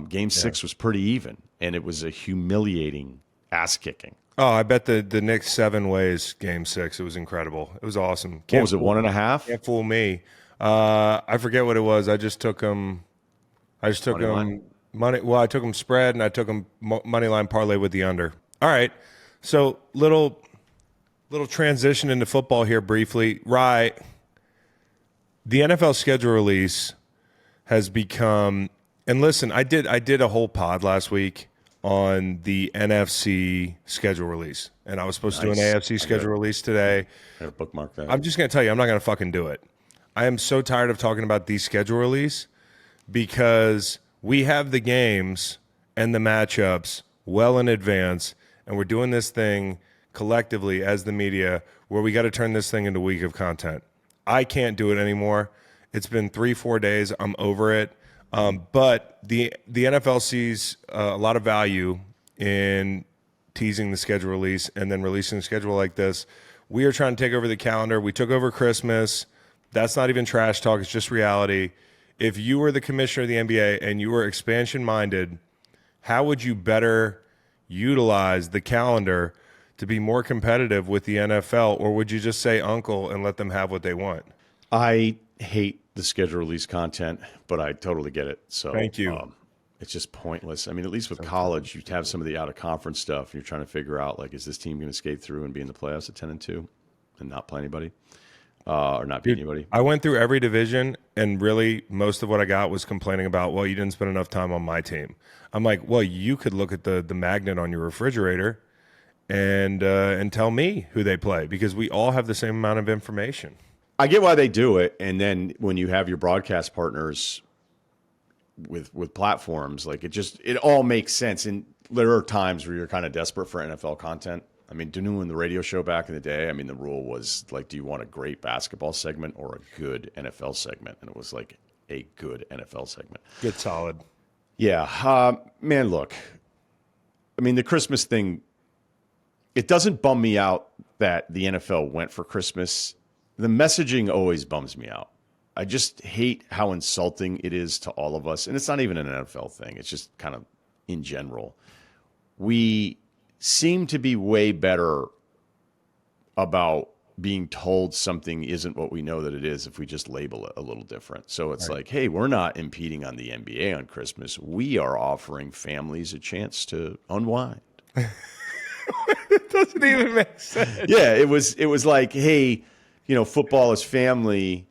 Game 6 was pretty even, and it was a humiliating ass-kicking.
Oh, I bet the Knicks 7 ways Game 6. It was incredible. It was awesome.
What was it, 1.5?
Can't fool me. I forget what it was. I just took them.
Money line?
Money. Well, I took them spread, and I took them money line parlay with the under. All right. So little transition into football here briefly. Right. The NFL schedule release has become, and listen, I did a whole pod last week on the NFC schedule release, and I was supposed to do an AFC schedule release today.
I gotta bookmark that.
I'm just going to tell you, I'm not going to fucking do it. I am so tired of talking about the schedule release because we have the games and the matchups well in advance, and we're doing this thing collectively as the media where we got to turn this thing into a week of content. I can't do it anymore. It's been 3-4 days. I'm over it. But the NFL sees a lot of value in teasing the schedule release and then releasing the schedule like this. We are trying to take over the calendar. We took over Christmas. That's not even trash talk. It's just reality. If you were the commissioner of the NBA and you were expansion-minded, how would you better utilize the calendar to be more competitive with the NFL, or would you just say uncle and let them have what they want?
I hate the schedule release content, but I totally get it. So
Thank you.
It's just pointless. I mean, at least with college, you have some of the out-of-conference stuff, and you're trying to figure out, like, is this team going to skate through and be in the playoffs at 10-2 and not play anybody or not beat anybody?
I went through every division, and really most of what I got was complaining about, well, you didn't spend enough time on my team. I'm like, well, you could look at the magnet on your refrigerator and tell me who they play because we all have the same amount of information.
I get why they do it, and then when you have your broadcast partners with platforms, like it all makes sense. And there are times where you're kind of desperate for NFL content. I mean, doing the radio show back in the day, I mean, the rule was like, do you want a great basketball segment or a good NFL segment? And it was like a good NFL segment.
Good, solid.
Yeah, man, look, I mean, the Christmas thing, it doesn't bum me out that the NFL went for Christmas. The messaging always bums me out. I just hate how insulting it is to all of us. And it's not even an NFL thing. It's just kind of in general. We seem to be way better about being told something isn't what we know that it is if we just label it a little different. So it's like, hey, we're not impeding on the NBA on Christmas. We are offering families a chance to unwind.
It doesn't even make sense.
Yeah, it was like, hey, you know, football is family.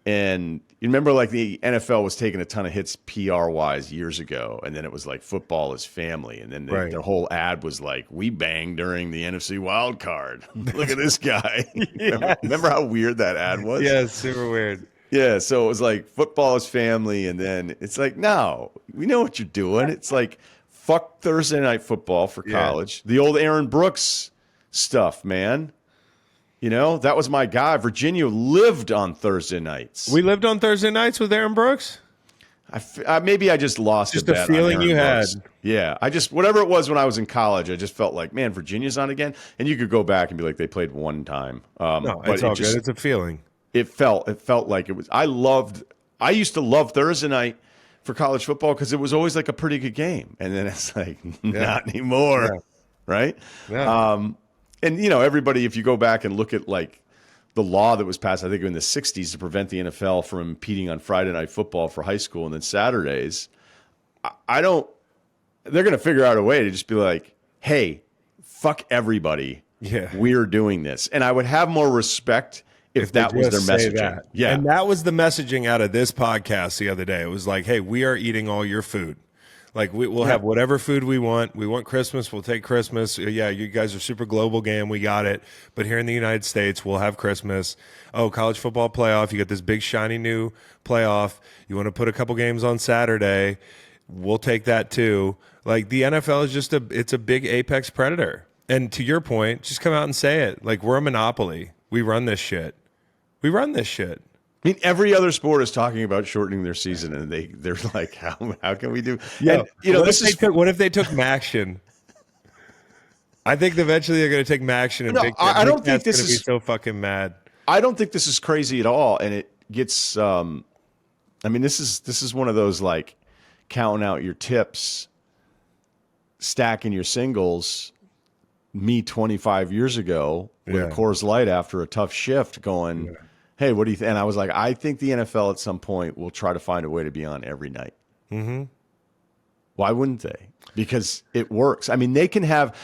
And you remember like the NFL was taking a ton of hits PR-wise years ago, and then it was like football is family. And then the whole ad was like, we banged during the NFC wild card. Look at this guy.
Yes.
Remember how weird that ad was?
Yeah, it's super weird.
Yeah, so it was like football is family, and then it's like, no, we know what you're doing. It's like, fuck Thursday night football for college. The old Aaron Brooks stuff, man. You know, that was my guy. Virginia lived on Thursday nights.
We lived on Thursday nights with Aaron Brooks?
Maybe I just lost
just
a bet
the feeling
on Aaron
you
Brooks.
had.
Yeah, whatever it was when I was in college, I just felt like, man, Virginia's on again. And you could go back and be like, they played one time.
No,
but
it's all good. It's a feeling.
It felt like it was. I used to love Thursday night for college football because it was always like a pretty good game. And then it's like, not anymore. Right?
Yeah.
And, you know, everybody, if you go back and look at, like, the law that was passed, I think in the 60s to prevent the NFL from impeding on Friday night football for high school and then Saturdays, they're going to figure out a way to just be like, hey, fuck everybody.
Yeah.
We're doing this. And I would have more respect if that was their messaging.
That.
Yeah.
And that was the messaging out of this podcast the other day. It was like, hey, we are eating all your food. Like, we'll have whatever food we want. We want Christmas. We'll take Christmas. Yeah, you guys are super global game. We got it. But here in the United States, we'll have Christmas. Oh, college football playoff. You got this big, shiny new playoff. You want to put a couple games on Saturday. We'll take that too. Like, the NFL is just it's a big apex predator. And to your point, just come out and say it. Like, we're a monopoly. We run this shit. We run this shit.
I mean, every other sport is talking about shortening their season, and they're like, how can we do?
Yeah,
and, you know,
what if they took Maction? I think eventually they're going to take Maction, and
I don't think this is
be so fucking mad.
I don't think this is crazy at all, and it gets. I mean, this is one of those like counting out your tips, stacking your singles. Me 25 years ago with Coors Light after a tough shift, going. hey, what do you think? And I was like, I think the NFL at some point will try to find a way to be on every night.
Mm-hmm.
Why wouldn't they? Because it works. I mean, they can have.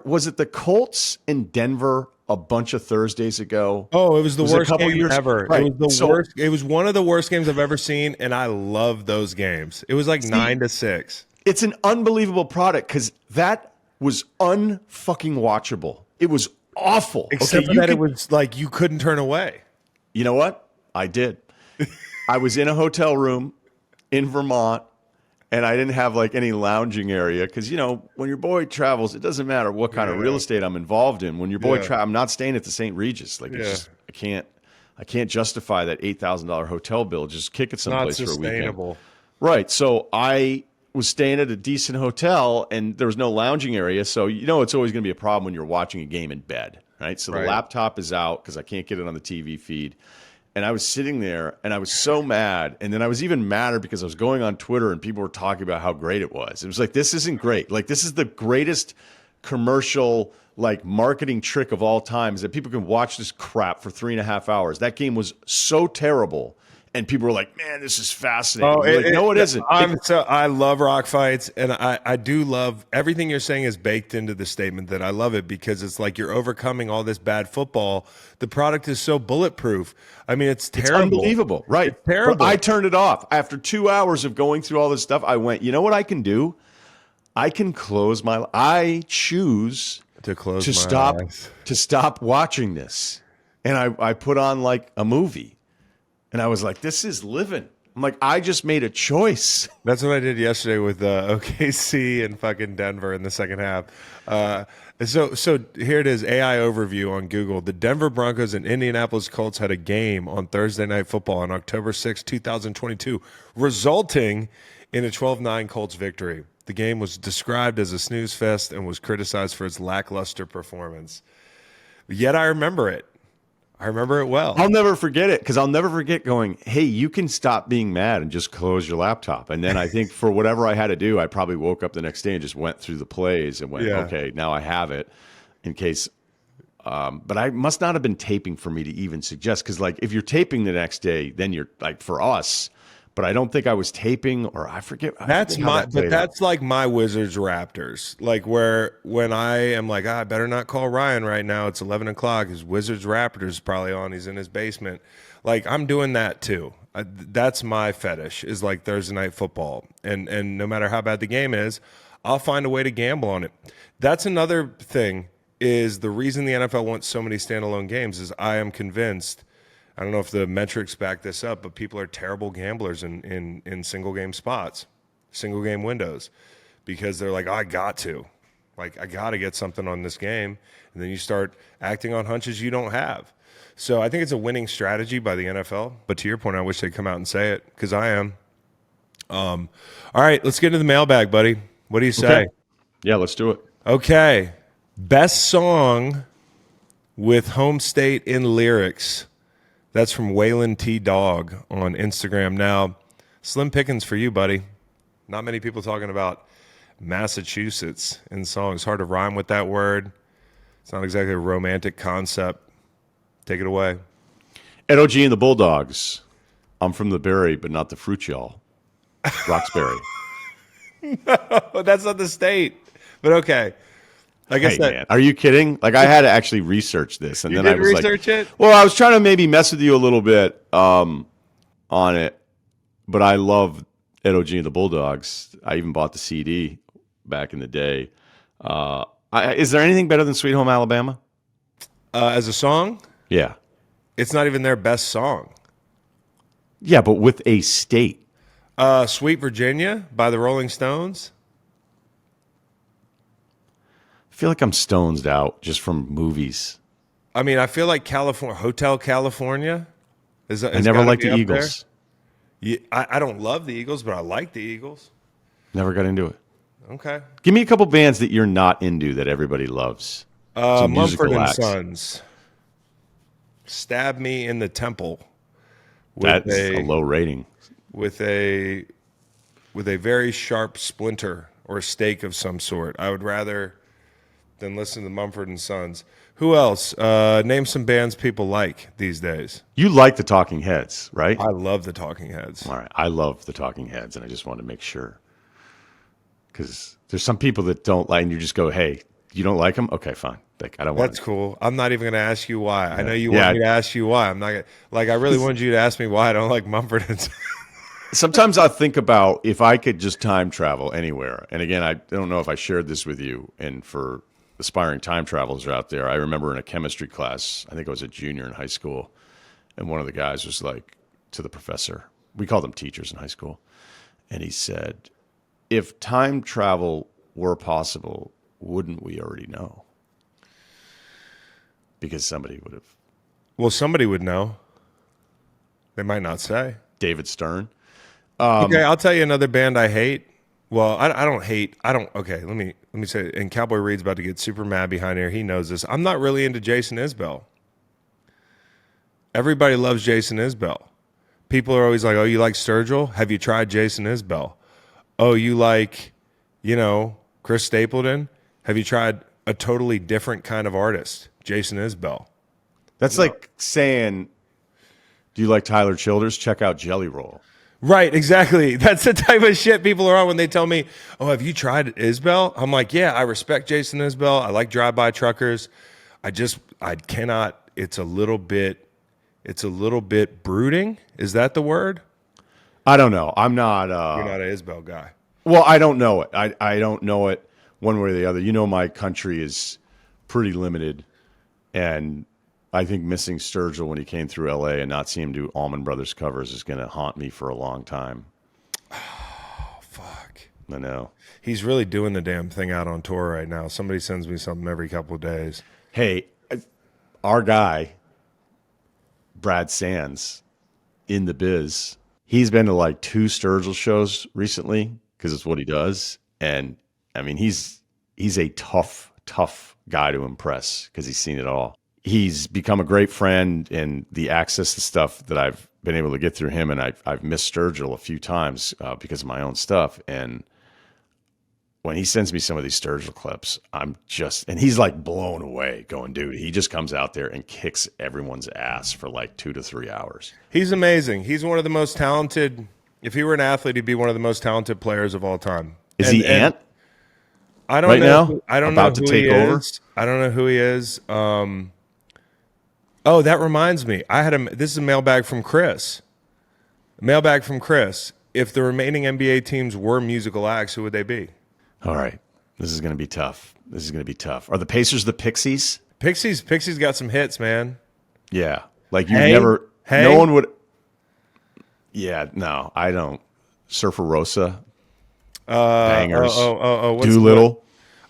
Was it the Colts in Denver a bunch of Thursdays ago?
Oh, it was the worst
a couple
game
years
ever.
Right.
It was the worst. It was one of the worst games I've ever seen, and I love those games. It was like 9-6.
It's an unbelievable product because that was unfucking watchable. It was awful.
Except for that it was like you couldn't turn away.
You know what? I did. I was in a hotel room in Vermont, and I didn't have like any lounging area because, you know, when your boy travels, it doesn't matter what kind of real estate I'm involved in. When your boy I'm not staying at the St. Regis. Like, it's just, I can't justify that $8,000 hotel bill. Just kick it someplace for a weekend. Right. So I was staying at a decent hotel, and there was no lounging area. So, you know, it's always going to be a problem when you're watching a game in bed. Right. So the laptop is out because I can't get it on the TV feed. And I was sitting there, and I was so mad. And then I was even madder because I was going on Twitter, and people were talking about how great it was. It was like, this isn't great. Like, this is the greatest commercial, like, marketing trick of all time, is that people can watch this crap for 3.5 hours. That game was so terrible. And people were like, man, this is fascinating. No, it isn't.
I love rock fights, and I do love everything you're saying is baked into the statement that I love it because it's like you're overcoming all this bad football. The product is so bulletproof. I mean, it's terrible.
It's unbelievable. Right.
It's terrible.
But I turned it off. After 2 hours of going through all this stuff, I went, you know what I can do? I can close my I choose
to
stop watching this. And I put on like a movie. And I was like, this is living. I'm like, I just made a choice.
That's what I did yesterday with OKC and fucking Denver in the second half. So here it is, AI overview on Google. The Denver Broncos and Indianapolis Colts had a game on Thursday Night Football on October 6, 2022, resulting in a 12-9 Colts victory. The game was described as a snooze fest and was criticized for its lackluster performance. Yet I remember it. I remember it well.
I'll never forget it because I'll never forget going, hey, you can stop being mad and just close your laptop. And then I think for whatever I had to do, I probably woke up the next day and just went through the plays and went, okay, now I have it in case. But I must not have been taping for me to even suggest because, like, if you're taping the next day, then you're like for us. But I don't think I was taping, or I forget.
That's like my Wizards Raptors. Like when I am like, I better not call Ryan right now. It's 11 o'clock. His Wizards Raptors is probably on. He's in his basement. Like, I'm doing that too. That's my fetish, is like Thursday Night Football. And no matter how bad the game is, I'll find a way to gamble on it. That's another thing, is the reason the NFL wants so many standalone games is I am convinced, I don't know if the metrics back this up, but people are terrible gamblers in single game spots, single game windows, because they're like, oh, I got to get something on this game. And then you start acting on hunches you don't have. So I think it's a winning strategy by the NFL. But to your point, I wish they'd come out and say it, because I am. All right, let's get into the mailbag, buddy. What do you say?
Okay. Yeah, let's do it.
Okay. Best song with home state in lyrics. That's from Waylon T. Dog on Instagram. Now, slim pickings for you, buddy. Not many people talking about Massachusetts in songs. Hard to rhyme with that word. It's not exactly a romantic concept. Take it away.
Ed OG and the Bulldogs. I'm from the berry, but not the fruit, y'all. Roxbury.
No, that's not the state. But okay. Like I said,
man, are you kidding? Like, I had to actually research this, and then I was
research it.
Well, I was trying to maybe mess with you a little bit on it, but I love Ed OG and the Bulldogs. I even bought the CD back in the day. Is there anything better than Sweet Home Alabama?
As a song?
Yeah.
It's not even their best song.
Yeah, but with a state.
Sweet Virginia by the Rolling Stones.
I feel like I'm stoned out just from movies.
I mean, I feel like Hotel California.
I never liked the Eagles.
Yeah, I don't love the Eagles, but I like the Eagles.
Never got into it.
Okay.
Give me a couple bands that you're not into that everybody loves.
Mumford and Sons. Stab Me in the Temple.
That's a low rating.
With a very sharp splinter or stake of some sort. I would rather than listen to Mumford and Sons. Who else? Name some bands people like these days.
You like the Talking Heads, right?
I love the Talking Heads.
All right. I love the Talking Heads, and I just wanted to make sure. Because there's some people that don't like, and you just go, hey, you don't like them? Okay, fine. Like, I don't want
That's cool. I'm not even going to ask you why. I know you want me to ask you why. I'm not gonna, like, I really wanted you to ask me why I don't like Mumford and Sons.
Sometimes I think about if I could just time travel anywhere. And again, I don't know if I shared this with you. And for aspiring time travelers out there, I remember in a chemistry class, I think I was a junior in high school, and one of the guys was like to the professor, we called them teachers in high school, and he said, if time travel were possible, wouldn't we already know? Because somebody would have.
Well, somebody would know. They might not say.
David Stern.
Okay, I'll tell you another band I hate. Well, I don't hate. I don't. Okay, let me say. And Cowboy Reed's about to get super mad behind here. He knows this. I'm not really into Jason Isbell. Everybody loves Jason Isbell. People are always like, "Oh, you like Sturgill? Have you tried Jason Isbell? Oh, you like, Chris Stapleton? Have you tried a totally different kind of artist, Jason Isbell?"
That's like saying, do you like Tyler Childers? Check out Jelly Roll.
Right, exactly. That's the type of shit people are on when they tell me, "Oh, have you tried Isbell?" I'm like, "Yeah, I respect Jason Isbell. I like Drive-By Truckers. I cannot. It's a little bit brooding. Is that the word?"
I don't know. I'm not.
You're not an Isbell guy.
Well, I don't know it. I don't know it one way or the other. My country is pretty limited, and I think missing Sturgill when he came through L.A. and not seeing him do Allman Brothers covers is going to haunt me for a long time.
Oh, fuck.
I know.
He's really doing the damn thing out on tour right now. Somebody sends me something every couple of days.
Hey, our guy, Brad Sands, in the biz, he's been to like 2 Sturgill shows recently because it's what he does. And, I mean, he's a tough guy to impress because he's seen it all. He's become a great friend, and the access to stuff that I've been able to get through him, and I've missed Sturgill a few times because of my own stuff. And when he sends me some of these Sturgill clips, and he's like blown away going, dude, he just comes out there and kicks everyone's ass for like 2 to 3 hours.
He's amazing. He's one of the most talented. If he were an athlete, he'd be one of the most talented players of all time.
Is he Ant?
I don't
right
know.
now?
I don't
About
know who
to take
he
over?
is. I don't know who he is. Oh, that reminds me. This is a mailbag from Chris. Mailbag from Chris. If the remaining NBA teams were musical acts, who would they be?
All right. This is going to be tough. Are the Pacers the Pixies?
Pixies got some hits, man.
Yeah. Like you
Hey,
no one would. Yeah, no, I don't. Surfer Rosa. Bangers.
What's
Doolittle.
the one?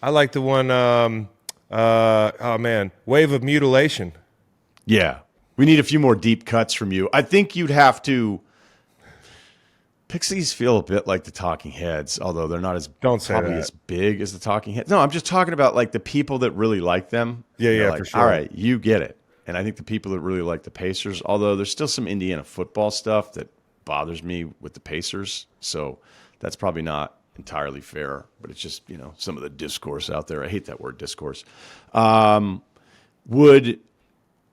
I like the one, oh man, Wave of Mutilation.
Yeah. We need a few more deep cuts from you. I think you'd have to. Pixies feel a bit like the Talking Heads, although they're not probably as big as the Talking Heads. No, I'm just talking about like the people that really like them.
Yeah,
like,
for sure.
All right, you get it. And I think the people that really like the Pacers, although there's still some Indiana football stuff that bothers me with the Pacers, so that's probably not entirely fair. But it's just some of the discourse out there. I hate that word, discourse.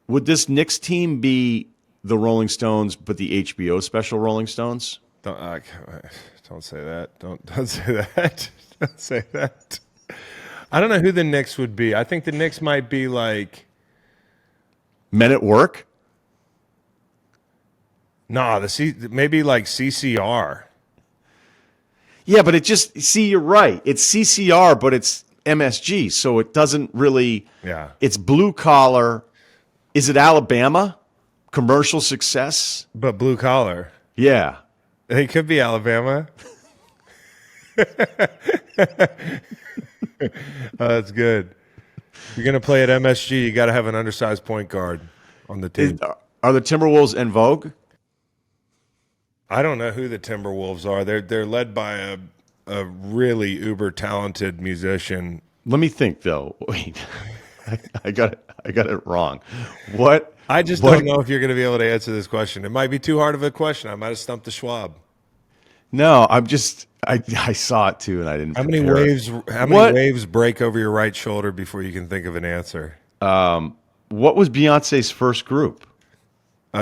Would this Knicks team be the Rolling Stones, but the HBO special Rolling Stones?
Don't say that. Don't say that. Don't say that. I don't know who the Knicks would be. I think the Knicks might be like
Men at Work?
Nah, maybe like CCR.
Yeah, but you're right. It's CCR, but it's MSG, so it doesn't really.
Yeah.
It's blue collar. Is it Alabama? Commercial success?
But blue collar.
Yeah.
It could be Alabama. That's good. If you're going to play at MSG, you got to have an undersized point guard on the team.
Are the Timberwolves en vogue?
I don't know who the Timberwolves are. They're led by a really uber talented musician.
Let me think though. Wait. I got it wrong. What?
I just don't know if you're going to be able to answer this question. It might be too hard of a question. I might have stumped the Schwab.
No, I saw it too, and I didn't.
How many
prepare it.
waves? How many
What?
waves break over your right shoulder before you can think of an answer?
What was Beyonce's first group?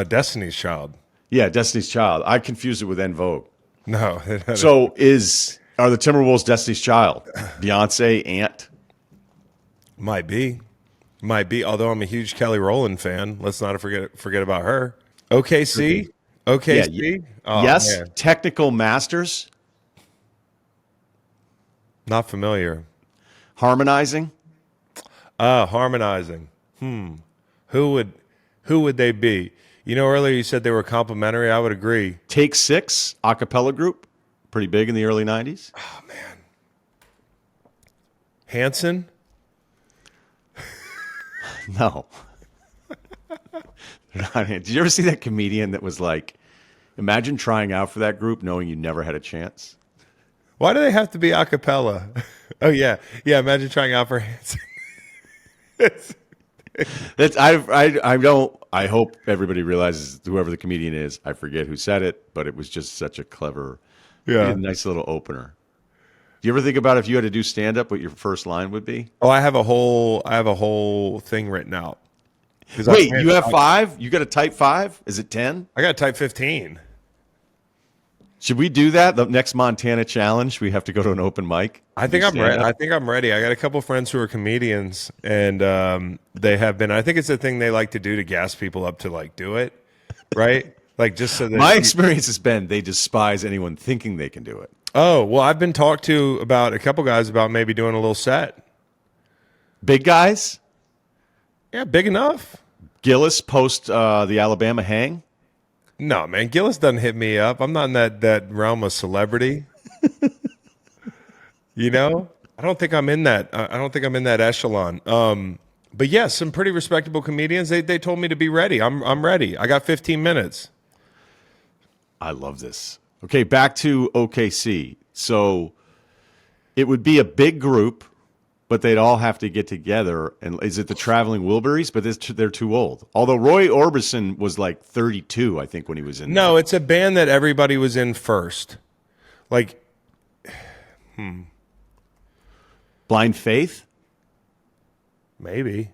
Destiny's Child.
Yeah, Destiny's Child. I confused it with En Vogue.
No,
So are the Timberwolves Destiny's Child? Beyonce, Ant?
might be. Although I'm a huge Kelly Rowland fan, let's not forget about her. OKC.
Yeah.
OKC. Oh
Yes.
man,
Technical Masters.
not familiar.
Harmonizing.
Harmonizing. Who would they be? You know, earlier you said they were complimentary. I would agree.
Take Six, a cappella group. Pretty big in the early 90s.
Oh man, Hanson.
No. Did you ever see that comedian that was like, imagine trying out for that group knowing you never had a chance?
Why do they have to be a cappella? Oh yeah. Imagine trying out for Hanson.
That's I hope everybody realizes whoever the comedian is. I forget who said it, but it was just such a clever, nice little opener. Do you ever think about if you had to do stand up, what your first line would be?
Oh, I have a whole thing written out.
Wait, you have 5? You got a type 5? Is it 10?
I got type 15.
Should we do that? The next Montana challenge, we have to go to an open mic.
I think I'm ready. I think I'm ready. I got a couple friends who are comedians, and they have been. I think it's a thing they like to do to gas people up to like do it, right? Like just so that
My experience has been they despise anyone thinking they can do it.
Oh well, I've been talked to about a couple guys about maybe doing a little set.
Big guys?
Yeah, big enough.
Gillis post the Alabama hang?
No, man, Gillis doesn't hit me up. I'm not in that realm of celebrity. You know, I don't think I'm in that. I don't think I'm in that echelon. But yes, some pretty respectable comedians. They told me to be ready. I'm ready. I got 15 minutes.
I love this. Okay, back to OKC. So it would be a big group, but they'd all have to get together. And is it the Traveling Wilburys? But they're too old. Although Roy Orbison was like 32, I think, when he was in.
No, it's a band that everybody was in first. Like,
Blind Faith?
maybe.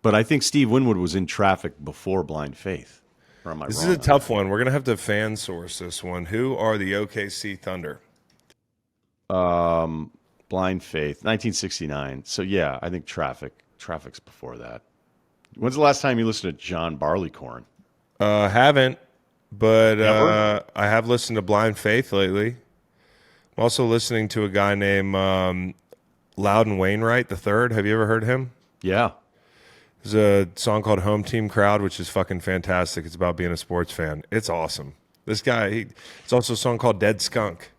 But I think Steve Winwood was in Traffic before Blind Faith. Or am I
This
wrong?
is a tough one. We're going to have to fan source this one. Who are the OKC Thunder?
Blind Faith, 1969. So yeah, I think Traffic's before that. When's the last time you listened to John Barleycorn?
Haven't, but
Never?
I have listened to Blind Faith lately. I'm also listening to a guy named Loudon Wainwright III. Have you ever heard him?
Yeah.
There's a song called Home Team Crowd, which is fucking fantastic. It's about being a sports fan. It's awesome. This guy, it's also a song called Dead Skunk.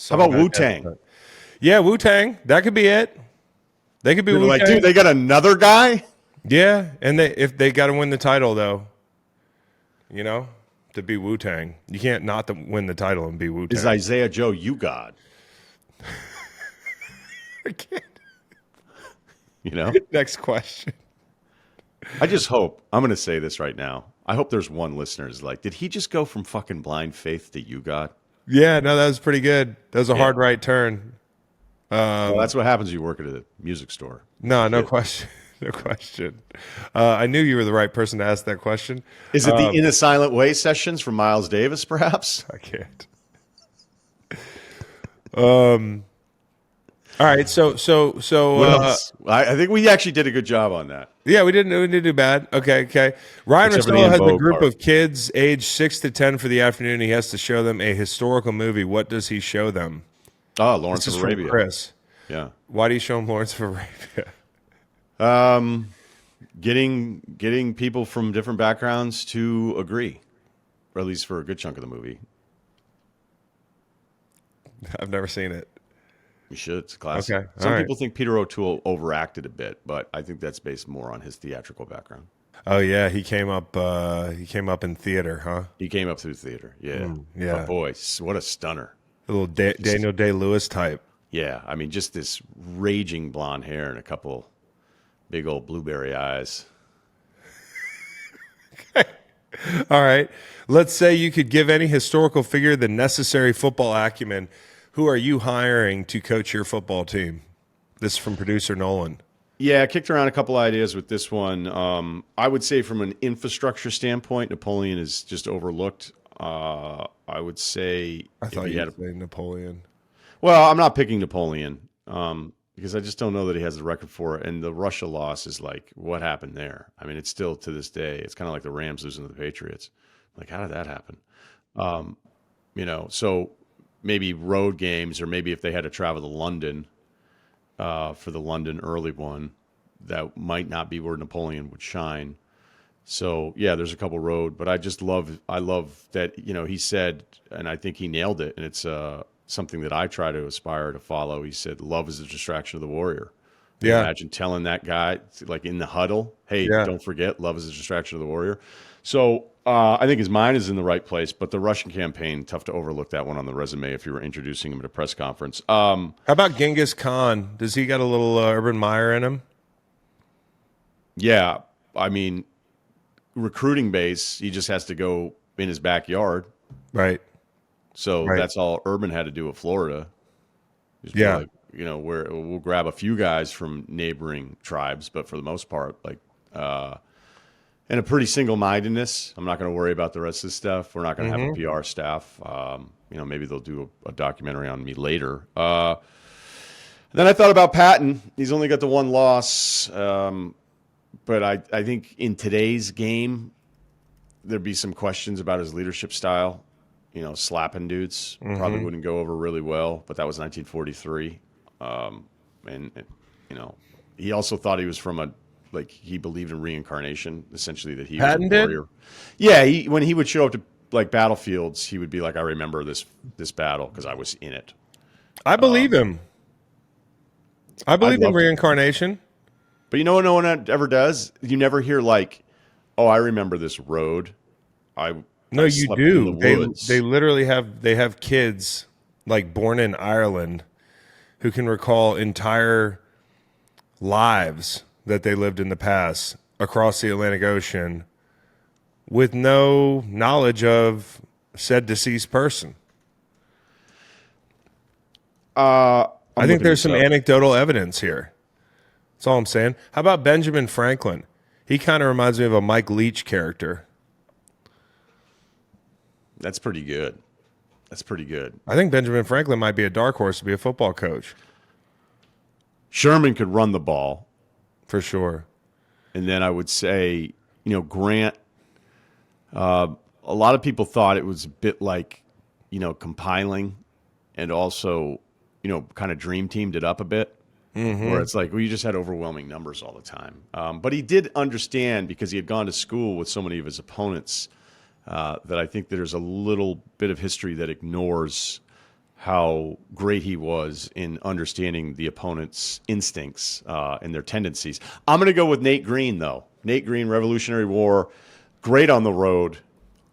How about Wu-Tang?
Yeah, Wu-Tang. That could be it. They could be Wu-Tang.
Like, dude, they got another guy?
Yeah, and if they got to win the title, though, you know, to be Wu-Tang. You can't not win the title and be Wu-Tang.
Is Isaiah Joe you God?
I can't.
You know?
Next question.
I just hope, I'm going to say this right now. I hope there's one listener who's like, did he just go from fucking Blind Faith to you God?
Yeah, no, that was pretty good. That was a hard right turn.
Well, that's what happens when you work at a music store.
No question. No question. I knew you were the right person to ask that question.
Is it the In a Silent Way sessions from Miles Davis, perhaps?
I can't. All right, so
What else? I think we actually did a good job on that.
yeah, we didn't do bad. Okay. Ryan
Except for the
Russillo has a
in vogue
group
part.
of kids aged 6 to 10 for the afternoon. He has to show them a historical movie. What does he show them?
Oh, Lawrence
This is
of
from
Arabia.
Chris.
Yeah.
Why do you show him Lawrence of Arabia?
Getting people from different backgrounds to agree, or at least for a good chunk of the movie.
I've never seen it.
You should. It's a classic.
Okay,
Some
all right.
people think Peter O'Toole overacted a bit, but I think that's based more on his theatrical background.
Oh yeah, he came up in theater, huh?
He came up through theater. Yeah.
yeah.
But boy, what a stunner.
A little Daniel Day-Lewis type.
Yeah. I mean, just this raging blonde hair and a couple big old blueberry eyes.
All right. Let's say you could give any historical figure the necessary football acumen. Who are you hiring to coach your football team? This is from producer Nolan.
Yeah, I kicked around a couple ideas with this one. I would say from an infrastructure standpoint, Napoleon is just overlooked. I would say
I
if
thought
he
you
had
would say Napoleon.
well, I'm not picking Napoleon because I just don't know that he has the record for it. And the Russia loss is like, what happened there? I mean, it's still to this day, it's kind of like the Rams losing to the Patriots. Like, how did that happen? So maybe road games, or maybe if they had to travel to London for the London early one, that might not be where Napoleon would shine. So yeah, there's a couple road, but I love that, he said, and I think he nailed it. And it's something that I try to aspire to follow. He said, love is a distraction of the warrior. And
Yeah.
imagine telling that guy like in the huddle, hey,
Yeah.
don't forget, love is a distraction of the warrior. So I think his mind is in the right place, but the Russian campaign, tough to overlook that one on the resume if you were introducing him at a press conference.
How about Genghis Khan? Does he got a little Urban Meyer in him?
Yeah, I mean, recruiting base, he just has to go in his backyard.
Right.
So
Right.
that's all Urban had to do with Florida. Just be
Yeah.
like, where we'll grab a few guys from neighboring tribes, but for the most part, like, and a pretty single-mindedness. I'm not going to worry about the rest of this stuff. We're not going to have a PR staff. Maybe they'll do a documentary on me later. Then I thought about Patton. He's only got the one loss. But I think in today's game, there'd be some questions about his leadership style. Slapping dudes probably wouldn't go over really well, but that was 1943. He also thought he was from he believed in reincarnation, essentially that he
Patton
was a
did?
warrior. Yeah, when he would show up to like battlefields, he would be like, I remember this battle because I was in it.
I believe him. I believe in
love to.
reincarnation.
But you know what no one ever does? You never hear like, oh, I remember this road.
No,
I
you
slept
do.
in the woods.
They literally have kids like born in Ireland who can recall entire lives that they lived in the past across the Atlantic Ocean with no knowledge of said deceased person. I think there's some anecdotal evidence here. That's all I'm saying. How about Benjamin Franklin? He kind of reminds me of a Mike Leach character.
That's pretty good. That's pretty good.
I think Benjamin Franklin might be a dark horse to be a football coach.
Sherman could run the ball.
For sure.
And then I would say, Grant, a lot of people thought it was a bit like, compiling and also, kind of dream teamed it up a bit. Where it's like, well, you just had overwhelming numbers all the time. But he did understand, because he had gone to school with so many of his opponents, that I think there's a little bit of history that ignores how great he was in understanding the opponent's instincts and their tendencies. I'm going to go with Nate Green, though. Nate Green, Revolutionary War, great on the road.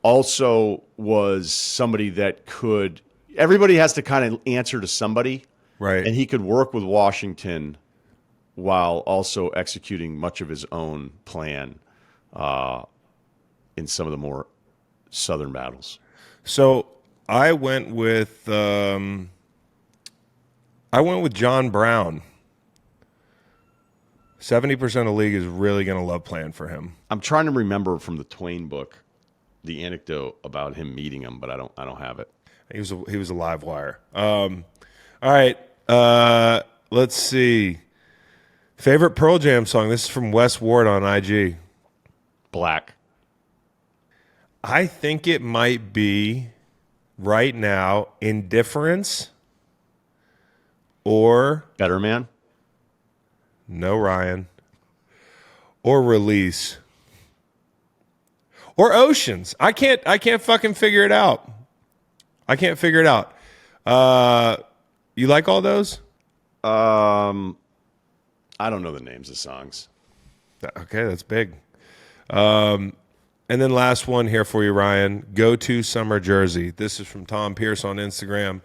Also was somebody that everybody has to kind of answer to somebody.
Right.
And he could work with Washington while also executing much of his own plan in some of the more southern battles.
So I went with John Brown. 70% of the league is really going to love playing for him.
I'm trying to remember from the Twain book the anecdote about him meeting him, but I don't have it.
He was a live wire. All right. Let's see. Favorite Pearl Jam song. This is from Wes Ward on IG.
Black.
I think it might be right now Indifference or
Better Man.
No Ryan or Release or Oceans. I can't fucking figure it out. I can't figure it out. You like all those?
I don't know the names of songs.
Okay, that's big. And then last one here for you, Ryan. Go-to summer jersey. This is from Tom Pierce on Instagram.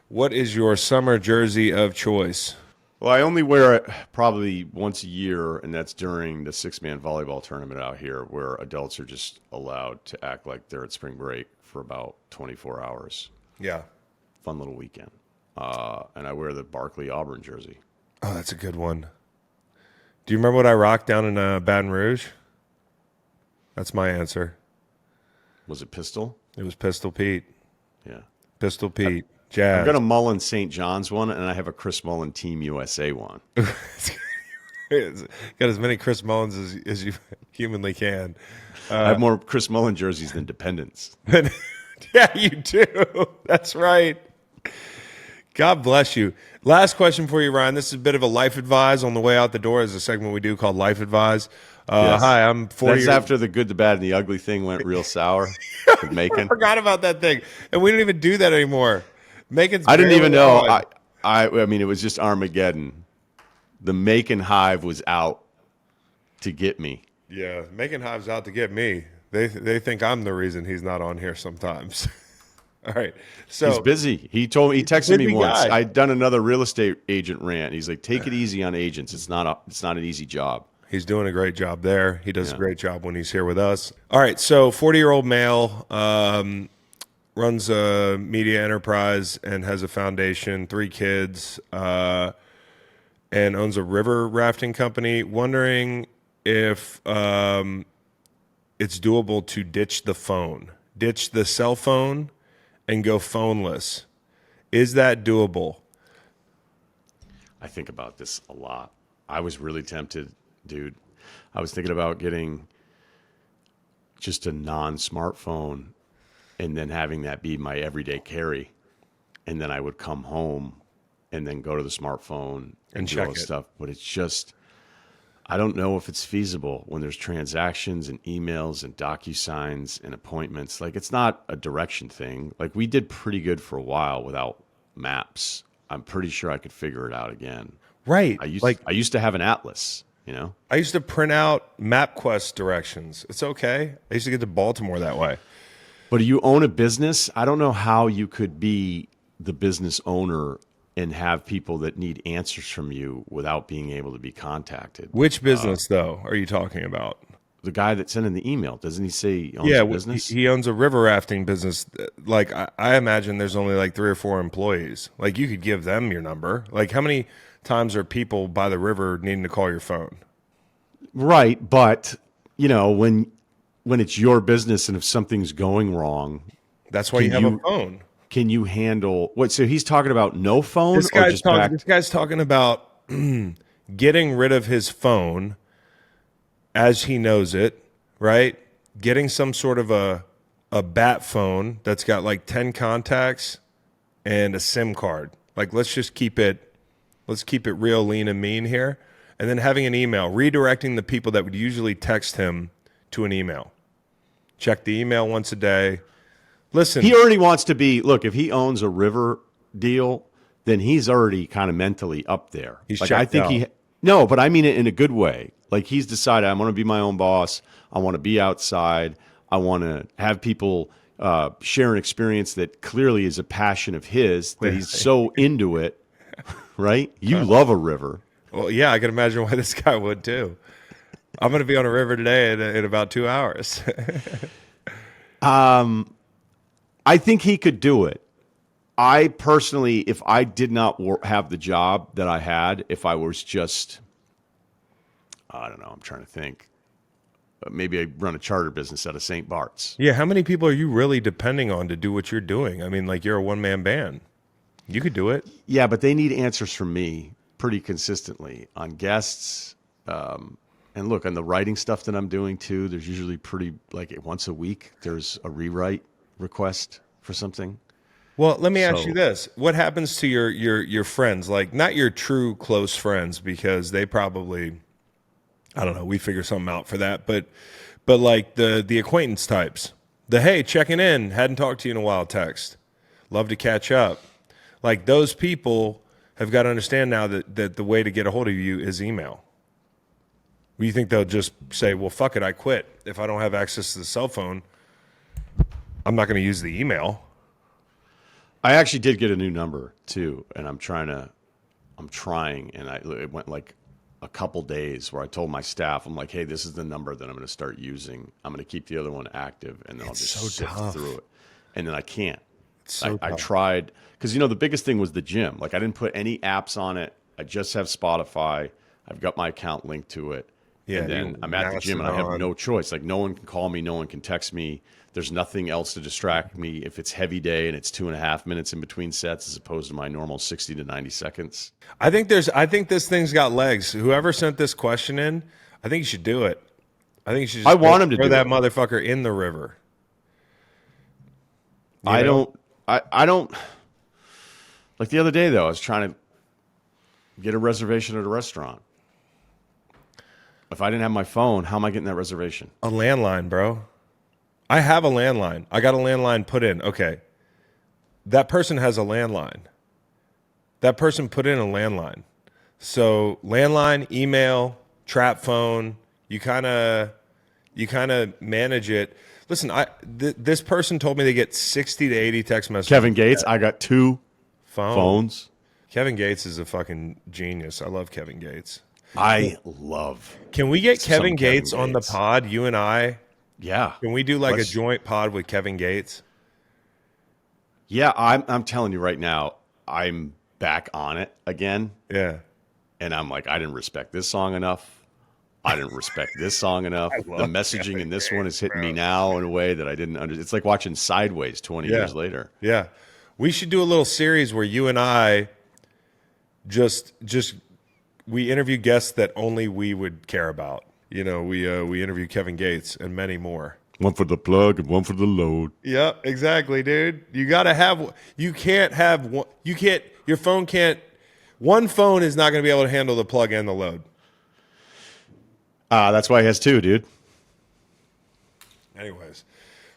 What is your summer jersey of choice?
Well, I only wear it probably once a year, and that's during the six-man volleyball tournament out here, where adults are just allowed to act like they're at spring break for about 24 hours.
Yeah.
Fun little weekend. And I wear the Barkley Auburn jersey.
Oh, that's a good one. Do you remember what I rocked down in Baton Rouge? That's my answer.
Was it Pistol?
It was Pistol Pete.
Yeah.
Pistol Pete. Jazz.
I've got a Mullen St. John's one, and I have a Chris Mullen Team USA one.
Got as many Chris Mullins as you humanly can.
I have more Chris Mullen jerseys than Dependents.
Yeah, you do. That's right. God bless you. Last question for you, Ryan. This is a bit of a life advise on the way out the door. Is a segment we do called Life Advise.
Yes.
Hi, I'm 40.
That's after the good, the bad, and the ugly thing went real sour with Macon.
I forgot about that thing, and we don't even do that anymore. Macon's
I didn't even know.
on.
I mean, it was just Armageddon. The Macon Hive was out to get me.
Yeah, Macon Hive's out to get me. They think I'm the reason he's not on here sometimes. All right, so
He's busy. He texted me
busy
once.
guy.
I'd done another real estate agent rant. He's like, "Take it easy on agents. It's not an easy job."
he's doing a great job there. He does a great job when he's here with us. All right, so 40-year-old male runs a media enterprise and has a foundation, 3 kids, and owns a river rafting company. Wondering if it's doable to ditch the cell phone, and go phoneless. Is that doable?
I think about this a lot. I was really tempted, dude. I was thinking about getting just a non-smartphone and then having that be my everyday carry. And then I would come home and then go to the smartphone and do all
check
this
it.
stuff. But it's just, I don't know if it's feasible when there's transactions and emails and DocuSigns and appointments. Like, it's not a direction thing. Like, we did pretty good for a while without maps. I'm pretty sure I could figure it out again.
Right.
I used to have an atlas, you know?
I used to print out MapQuest directions. It's okay. I used to get to Baltimore that way.
But do you own a business? I don't know how you could be the business owner and have people that need answers from you without being able to be contacted.
Which business, though, are you talking about?
The guy that sent in the email, doesn't he say he owns a business?
He owns a river rafting business. Like, I imagine there's only like 3 or 4 employees. Like, you could give them your number. Like, how many times are people by the river needing to call your phone?
Right, but you know, when it's your business and if something's going wrong,
That's why you have a phone.
can you handle what? So he's talking about no phone
This
or
guy's,
just back?
this guy's talking about getting rid of his phone as he knows it, right? Getting some sort of a bat phone that's got like 10 contacts and a SIM card. Like, let's keep it real lean and mean here. And then having an email, redirecting the people that would usually text him to an email. Check the email once a day. Listen,
He already wants to be. Look, if he owns a river deal, then he's already kind of mentally up there.
He's
like, I
checked
think
out.
No, but I mean it in a good way. Like, he's decided, I'm going to be my own boss. I want to be outside. I want to have people share an experience that clearly is a passion of his, that he's so into it, right? You love a river.
well, yeah, I can imagine why this guy would too. I'm going to be on a river today in about 2 hours.
I think he could do it. I personally, if I did not have the job that I had, if I was just, I don't know, I'm trying to think. Maybe I run a charter business out of St. Bart's.
Yeah, how many people are you really depending on to do what you're doing? I mean, like, you're a one-man band. You could do it.
Yeah, but they need answers from me pretty consistently on guests. And look, on the writing stuff that I'm doing too, there's usually like once a week, there's a rewrite request for something.
Well, let me ask
So-
you this. What happens to your friends? Like, not your true close friends, because they probably, I don't know, we figure something out for that. But like the acquaintance types. The, hey, checking in, hadn't talked to you in a while text. Love to catch up. Like, those people have got to understand now that the way to get a hold of you is email. You think they'll just say, well, fuck it, I quit. If I don't have access to the cell phone, I'm not going to use the email.
I actually did get a new number too, and I'm trying to I'm trying, and it went like a couple days where I told my staff, I'm like, hey, this is the number that I'm going to start using. I'm going to keep the other one active, and then I'll just sift through it. And then I can't. I tried, because, the biggest thing was the gym. Like, I didn't put any apps on it. I just have Spotify. I've got my account linked to it. Yeah, and then I'm at the gym, and I have no choice. Like, no one can call me. No one can text me. There's nothing else to distract me if it's heavy day and it's 2.5 minutes in between sets as opposed to my normal 60 to 90 seconds.
I think this thing's got legs. Whoever sent this question in, I think you should do it. I think you should just
want him to
throw
do
that
it.
motherfucker in the river.
I don't like the other day though, I was trying to get a reservation at a restaurant. If I didn't have my phone, how am I getting that reservation?
A landline, bro. I have a landline. I got a landline put in. Okay. That person has a landline. That person put in a landline. So landline, email, trap phone, you kind of manage it. Listen, this person told me they get 60 to 80 text messages.
Kevin Gates, I got 2 phones.
Kevin Gates is a fucking genius. I love Kevin Gates.
Can
we get Kevin Gates on the pod, you and I?
Yeah.
Can we do a joint pod with Kevin Gates?
Yeah, I'm telling you right now, I'm back on it again.
Yeah.
And I'm like, I didn't respect this song enough. I didn't respect this song enough. The messaging in this one is hitting me now in a way that I didn't understand. It's like watching Sideways 20 years later.
Yeah. We should do a little series where you and I just we interview guests that only we would care about. We interview Kevin Gates and many more.
One for the plug and one for the load.
Yep, exactly, dude. You got to have – you can't have one – you can't – your phone can't – one phone is not going to be able to handle the plug and the load.
That's why he has 2, dude.
Anyways,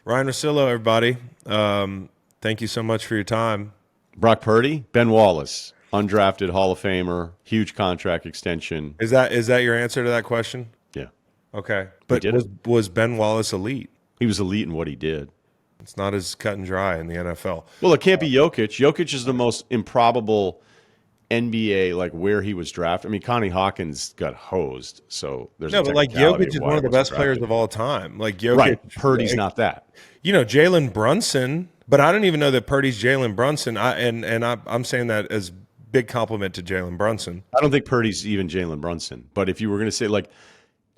Ryen Russillo, everybody. Thank you so much for your time.
Brock Purdy, Ben Wallace, undrafted Hall of Famer, huge contract extension.
Is that your answer to that question?
Yeah.
Okay. But was Ben Wallace elite?
He was elite in what he did.
It's not as cut and dry in the NFL.
Well, it can't be Jokic. Jokic is the most improbable NBA, like where he was drafted. I mean, Connie Hawkins got hosed, so there's
no, but like Jokic is one of the best players of all time. Like Jokic,
right? Purdy's not that.
Jalen Brunson, but I don't even know that Purdy's Jalen Brunson. I'm saying that as big compliment to Jalen Brunson.
I don't think Purdy's even Jalen Brunson. But if you were going to say like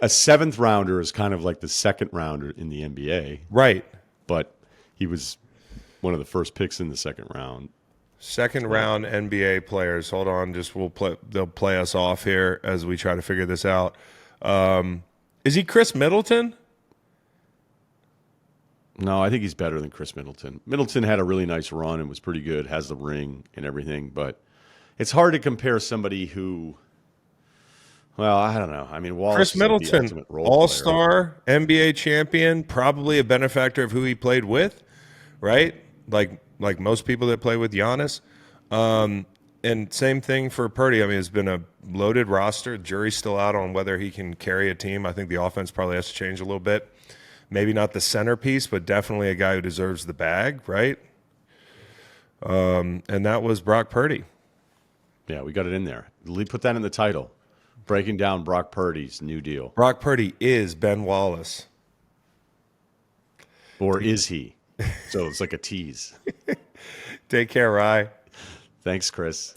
a 7th rounder is kind of like the 2nd rounder in the NBA,
right?
But he was one of the first picks in the 2nd round.
2nd round NBA players. Hold on, they'll play us off here as we try to figure this out. Is he Chris Middleton?
No, I think he's better than Chris Middleton. Middleton had a really nice run and was pretty good, has the ring and everything, but it's hard to compare somebody who, well, I don't know. I mean, Wallace
Chris Middleton,
like
all-star, NBA champion, probably a benefactor of who he played with, right? Like most people that play with Giannis. And same thing for Purdy. I mean, it's been a loaded roster. Jury's still out on whether he can carry a team. I think the offense probably has to change a little bit. Maybe not the centerpiece, but definitely a guy who deserves the bag, right? And that was Brock Purdy.
Yeah, we got it in there. Put that in the title. Breaking down Brock Purdy's new deal.
Brock Purdy is Ben Wallace.
Or is he? So it's like a tease.
Take care, Rye.
Thanks, Chris.